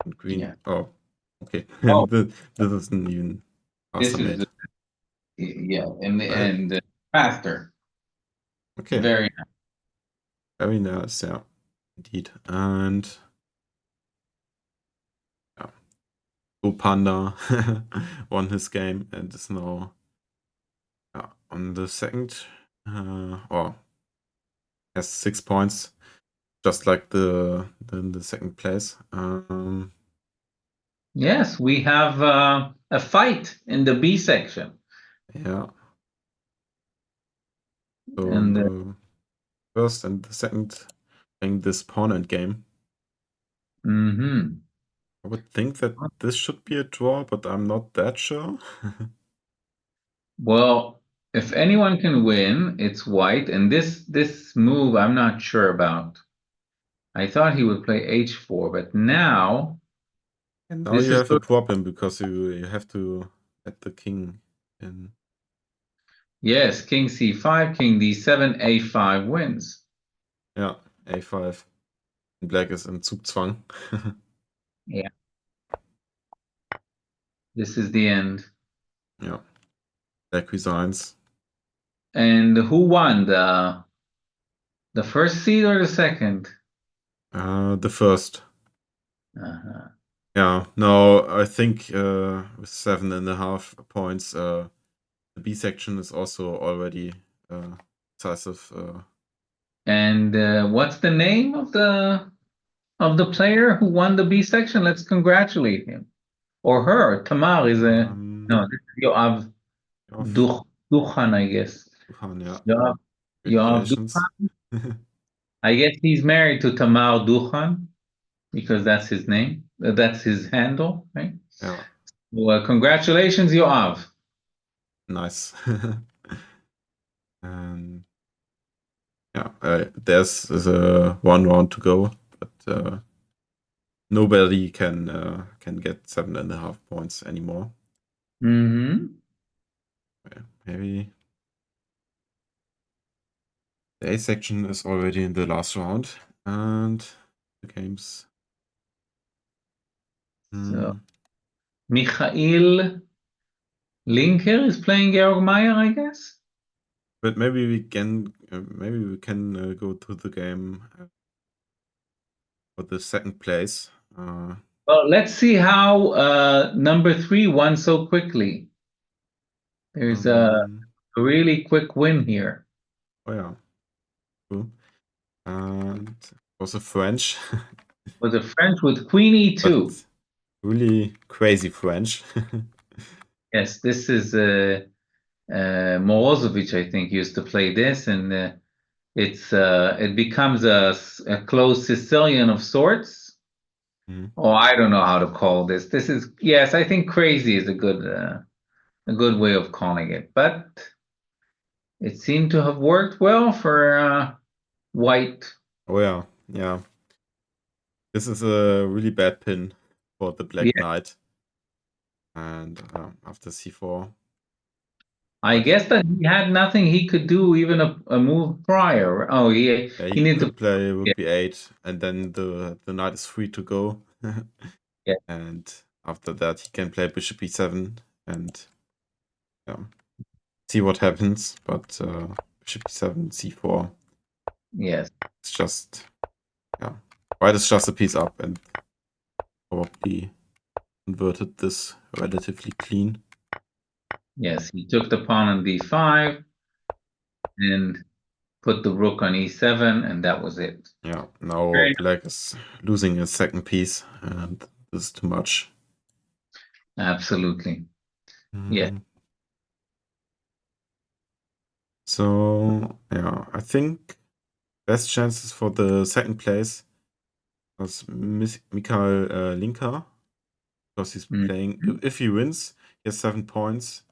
And queen. Yeah. Oh, okay. Oh. this isn't even This faster is made. yeah, and But, faster. okay. Very nice. Very nice, yeah. Indeed. And yeah. Go Panda won his game and is now on the second. Or has 6 points, just like the second place. Yes, we have a fight in the B section. Yeah. So And the first and the second playing this pawn end game. I would think that this should be a draw, but I'm not that sure. well, if anyone can win, it's white. And this move, I'm not sure about. I thought he would play h4, but now And now this you is have a problem because you have to let the king in. yes, king c5, king d7, a5 wins. Yeah, a5. Black is in Zugzwang. Yeah. This is the end. Yeah. Black resigns. And who won the first seed or the second? The first. Uh-huh. Yeah, no, I think with 7.5 points, the B section is also already decisive. And what's the name of the player who won the B section? Let's congratulate him or her. Tamar is no, this is Yoav Duchan, I guess. Duhan, yeah. Yoav Congratulations. Duchan. I guess he's married to Tamar Duchan because that's his name. That's his handle, right? Yeah. Well, congratulations, Yoav. Nice. And yeah, there's one round to go, but nobody can get 7.5 points anymore. Okay, maybe the A section is already in the last round, and the games. So Michael Linker is playing Georg Meyer, I guess. But maybe we can go to the game for the second place. Well, let's see how number 3 won so quickly. There's a really quick win here. Oh yeah, cool. And also French. Was a French with Queen E2. But really crazy French. Yes, this is Morozovich, I think, used to play this, and it becomes a close Sicilian of sorts. Oh, I don't know how to call this. This is yes, I think crazy is a good way of calling it, but it seemed to have worked well for white. Oh yeah, yeah. This is a really bad pin for the black knight. And after c4. I guess that he had nothing he could do, even a move prior. Oh, he needed could to play rook b8, and then the knight is free to go. Yeah. And after that, he can play bishop e7 and see what happens. But bishop e7, c4. Yes. It's just white is just a piece up and probably converted this relatively clean. Yes, he took the pawn on d5 and put the rook on e7, and that was it. Yeah, now black is losing a second piece, and this is too much. Absolutely. Yeah. So, yeah, I think best chances for the second place was Michael Linker, because he's playing. If he wins, he has 7 points.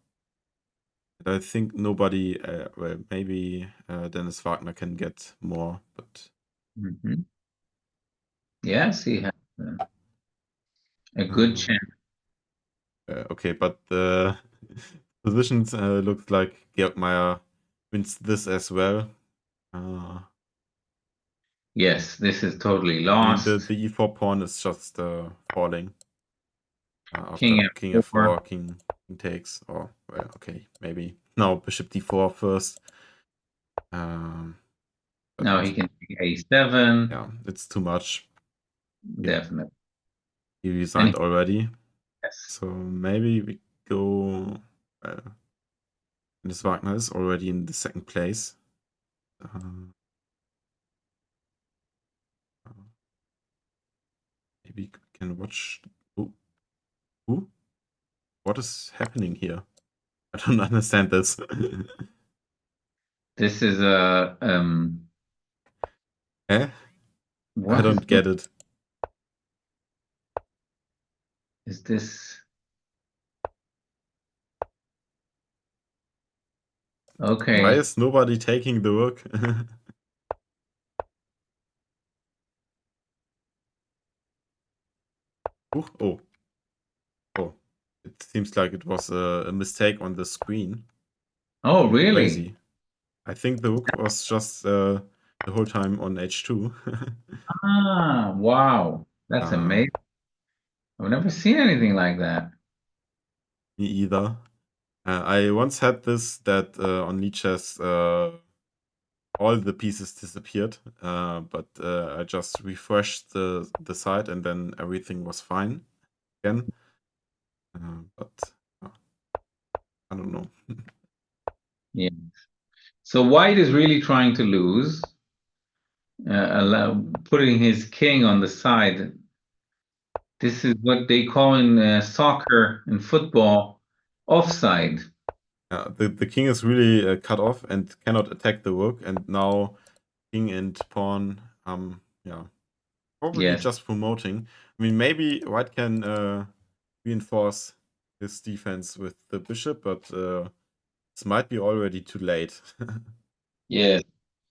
And I think nobody, well, maybe Dennis Wagner can get more, but Yes, he has. A good chance. Okay, but the positions looks like Georg Meyer wins this as well. Yes, this is totally I mean, lost. the e4 pawn is just falling King after king f4. f4, king takes, or well, okay, maybe now bishop d4 first. Now he can take a7. Yeah, it's too much. Definitely. He resigned already, Yes. so maybe we go. This Wagner is already in the second place. Maybe we can watch. Who? What is happening here? I don't understand this. This is a Eh? I what don't get it. is this? Okay. Why is nobody taking the rook? Oh. It seems like it was a mistake on the screen. Oh, really? Crazy. I think the rook was just the whole time on h2. Ah, wow. That's amazing. I've never seen anything like that. Me either. I once had this that on Lichess all the pieces disappeared, but I just refreshed the site and then everything was fine again. But I don't know. Yeah. So White is really trying to lose, putting his king on the side. This is what they call in soccer and football offside. The king is really cut off and cannot attack the rook, and now king and pawn, yeah, probably Yes. just promoting. I mean, maybe White can reinforce his defense with the bishop, but this might be already too late. Yes.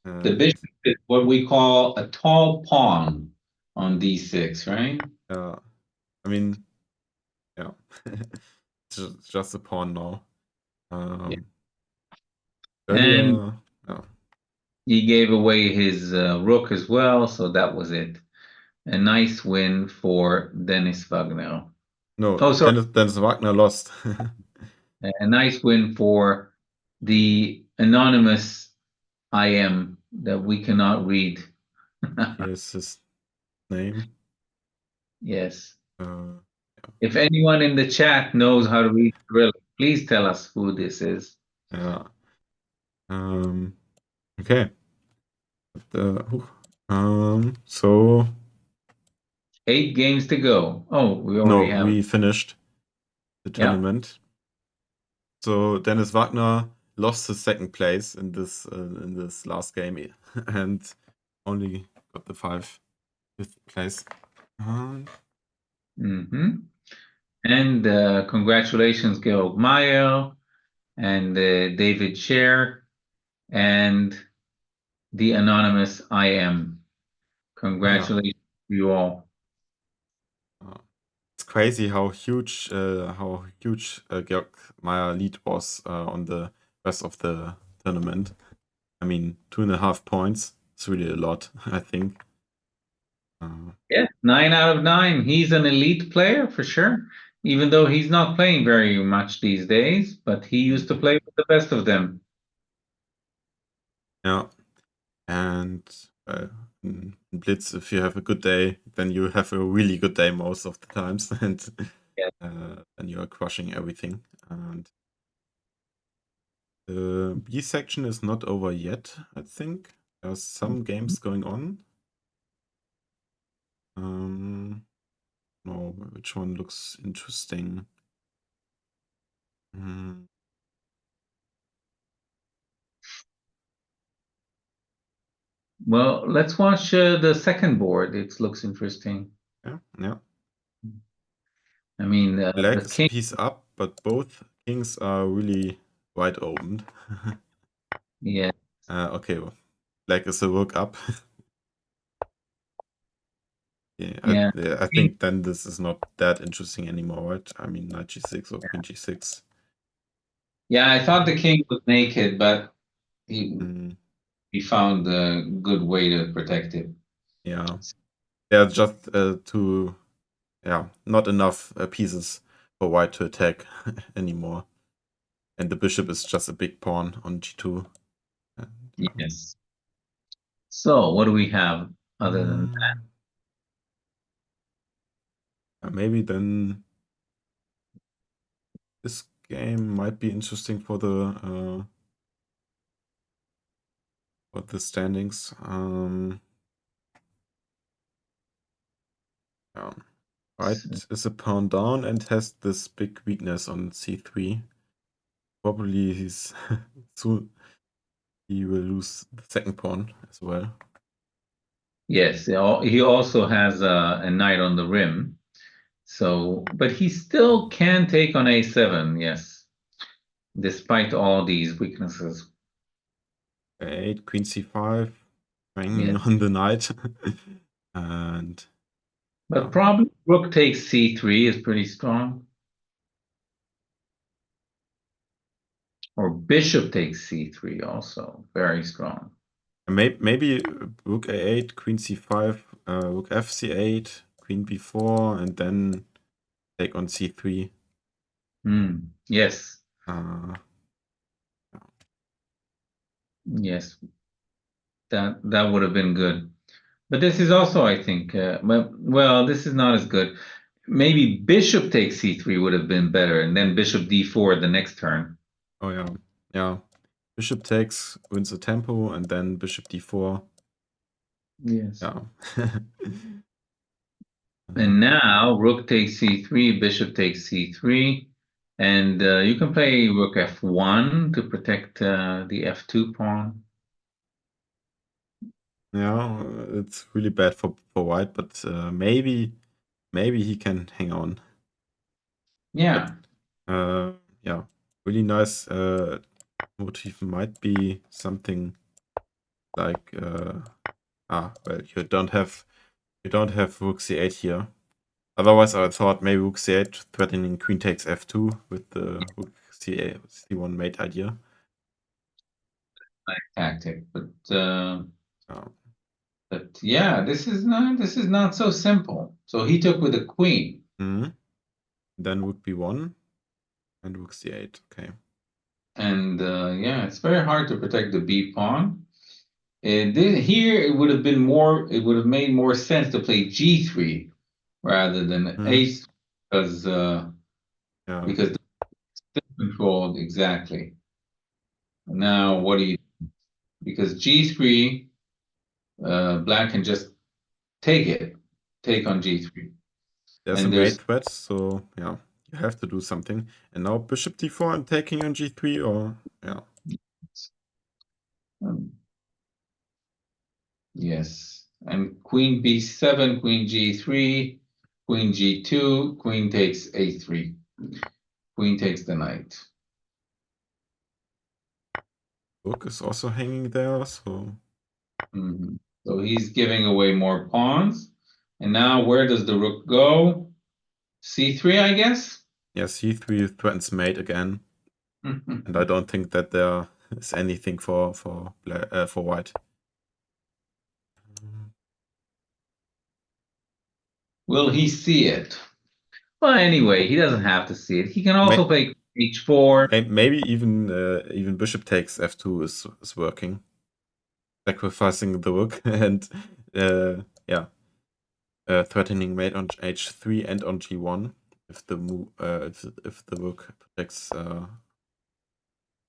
The bishop is what we call a tall pawn on d6, right? I mean, yeah, it's just a pawn now. Earlier, And he gave away his rook as well, so that was it. A nice win for Dennis Wagner. no, Oh, sorry. Dennis Wagner lost. A nice win for the anonymous IM that we cannot read. Here's his name. Yes. Yeah. If anyone in the chat knows how to read Cyrillic, please tell us who this is. Yeah. Okay. So 8 games to go. Oh, we already have. We finished the tournament. So Dennis Wagner lost his second place in this last game and only got the fifth place. And congratulations, Georg Meyer and David Scher and the anonymous IM. Congratulations to you all. It's crazy how huge Georg Meyer lead was on the rest of the tournament. I mean, 2.5 points. It's really a lot, I think. Yeah, 9 out of 9. He's an elite player for sure, even though he's not playing very much these days, but he used to play with the best of them. Yeah. And in Blitz, if you have a good day, then you have a really good day most of the times, and then you are crushing everything. And the B section is not over yet, I think. There's some games going on. No, which one looks interesting? Well, let's watch the second board. It looks interesting. Yeah. I mean, Black the is king. piece up, but both kings are really wide opened. Yeah. Okay, well, Black is a rook up. Yeah. I think then this is not that interesting anymore, right? I mean, knight g6 or queen g6. Yeah, I thought the king was naked, but he Mm, he found a good way to protect it. yeah. Yeah, just not enough pieces for white to attack anymore. And the bishop is just a big pawn on g2. And, Yes. So what do we have other than that? maybe then this game might be interesting for the standings. Yeah. White is a pawn down and has this big weakness on c3. Probably soon he will lose the second pawn as well. Yes, he also has a knight on the rim. So, but he still can take on a7, yes, despite all these weaknesses. A8, queen c5, banging Yeah. on the knight. And But probably rook takes c3 is pretty strong. Or bishop takes c3 also, very strong. maybe rook a8, queen c5, rook fc8, queen b4, and then take on c3. Yes, Uh, yes, that would have been good. But this is also, I think, well, this is not as good. Maybe bishop takes c3 would have been better, and then bishop d4 the next turn. oh yeah, yeah. Bishop takes, wins the tempo, and then bishop d4. Yes. Yeah. And now rook takes c3, bishop takes c3, and you can play rook f1 to protect the f2 pawn. Yeah, it's really bad for white, but maybe he can hang on. Yeah. But yeah, really nice motif might be something like well, you don't have rook c8 here. Otherwise, I thought maybe rook c8 threatening queen takes f2 with the rook c8 c1 mate idea. Tactic, but Uh, yeah, this is not so simple. So he took with a queen. Then rook b1 and rook c8. Okay. And yeah, it's very hard to protect the b pawn. And then here it would have been more. It would have made more sense to play g3 rather than h, because Yeah. because the controlled exactly. Now what do you? Because g3, black can just take on g3, There's a and mate there's threat, so yeah, you have to do something. And now bishop d4 and taking on g3, or yeah. um, yes, and queen b7, queen g3, queen g2, queen takes a3, queen takes the knight. Rook is also hanging there, so So he's giving away more pawns. And now where does the rook go? c3, I guess? yeah, c3 threatens mate again. And I don't think that there is anything for white. Will he see it? Well, anyway, he doesn't have to see it. He can also play h4. Maybe even bishop takes f2 is working, sacrificing the rook and yeah, threatening mate on h3 and on g1 if the if the rook protects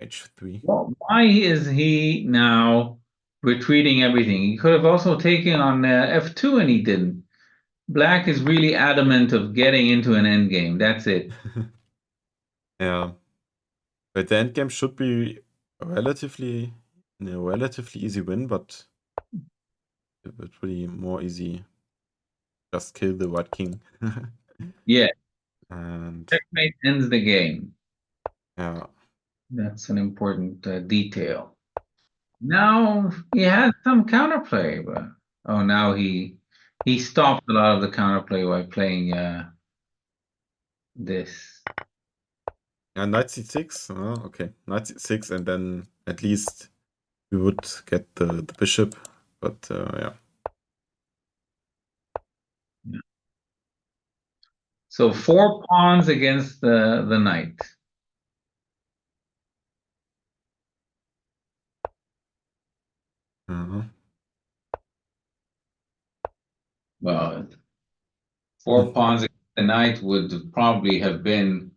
h3. Well, why is he now retreating everything? He could have also taken on f2 and he didn't. Black is really adamant of getting into an endgame. That's it. Yeah, but the endgame should be relatively easy win, but it would be more easy just kill the white king. Yeah, And checkmate ends the game. yeah, That's an important detail. Now he has some counterplay, but oh, now he He stopped a lot of the counterplay by playing this. Yeah, knight c6. Okay, knight c6, and then at least we would get the bishop. But yeah. So 4 pawns against the knight. Well, 4 pawns against the knight would probably have been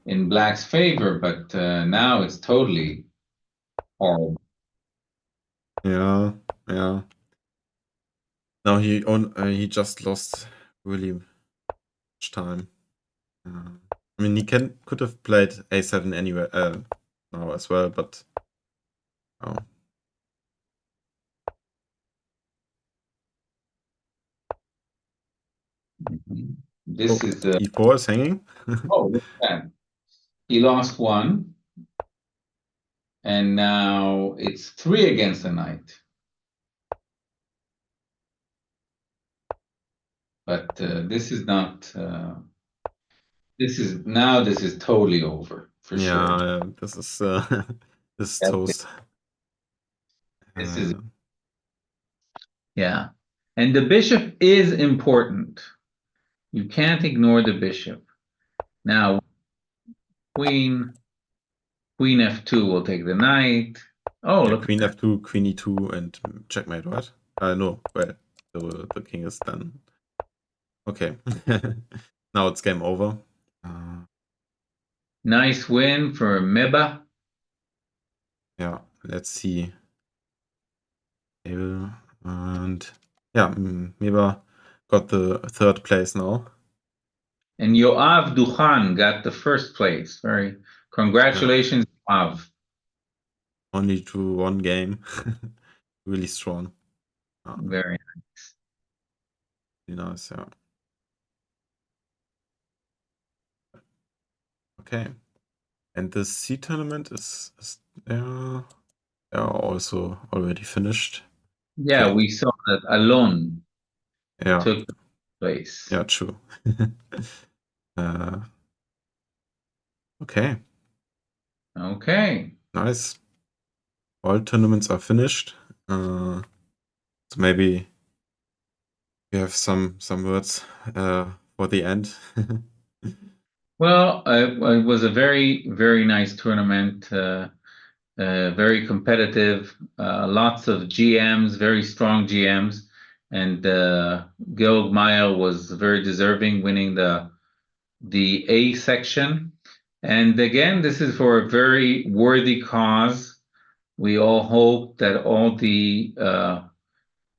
in black's favor, but now it's totally horrible. Yeah, yeah. Now he just lost really much time. I mean, he could have played a7 anyway now as well, but oh. This is e4 is hanging. oh, look at that. He lost 1, and now it's 3 against the knight. But this is not. This is totally over for sure. Yeah, this is this is toast. This is yeah, and the bishop is important. You can't ignore the bishop. Now, queen f2 will take the knight. Oh, yeah, look, queen f2, queen e2, and checkmate, right? No, well, the king is done. Okay, now it's game over. Nice win for Meba. Yeah, let's see. And yeah, Meba got the 3rd place now. And Yoav Duchan got the 1st place. Very congratulations, Yoav. Only to 1 game. Really strong. Very nice. Really nice, yeah. Okay. And the C tournament is also already finished. Yeah, Okay. we saw that Alon Yeah. took place. Yeah, true. Okay. Okay. Nice. All tournaments are finished. So maybe you have some words for the end. Well, it was a very, very nice tournament. Very competitive. Lots of GMs, very strong GMs, and Georg Mayer was very deserving, winning the A section. And again, this is for a very worthy cause. We all hope that all the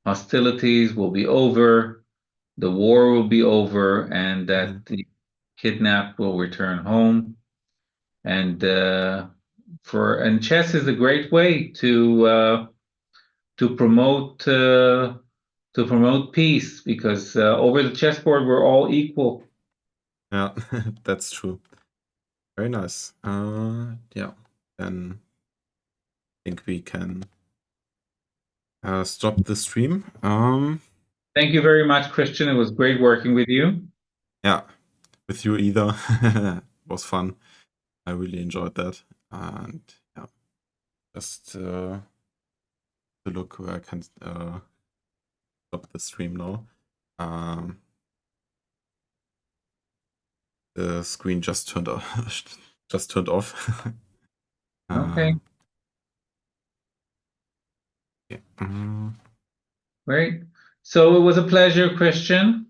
hostilities will be over, the war will be over, and that the kidnapped will return home. And chess is a great way to promote peace, because over the chessboard we're all equal. Yeah, that's true. Very nice. Yeah, then I think we can stop the stream. Thank you very much, Christian. It was great working with you. Yeah, with you either. It was fun. I really enjoyed that. And yeah, just to look where I can stop the stream now. The screen just turned off. Okay. Yeah. Great. So it was a pleasure, Christian.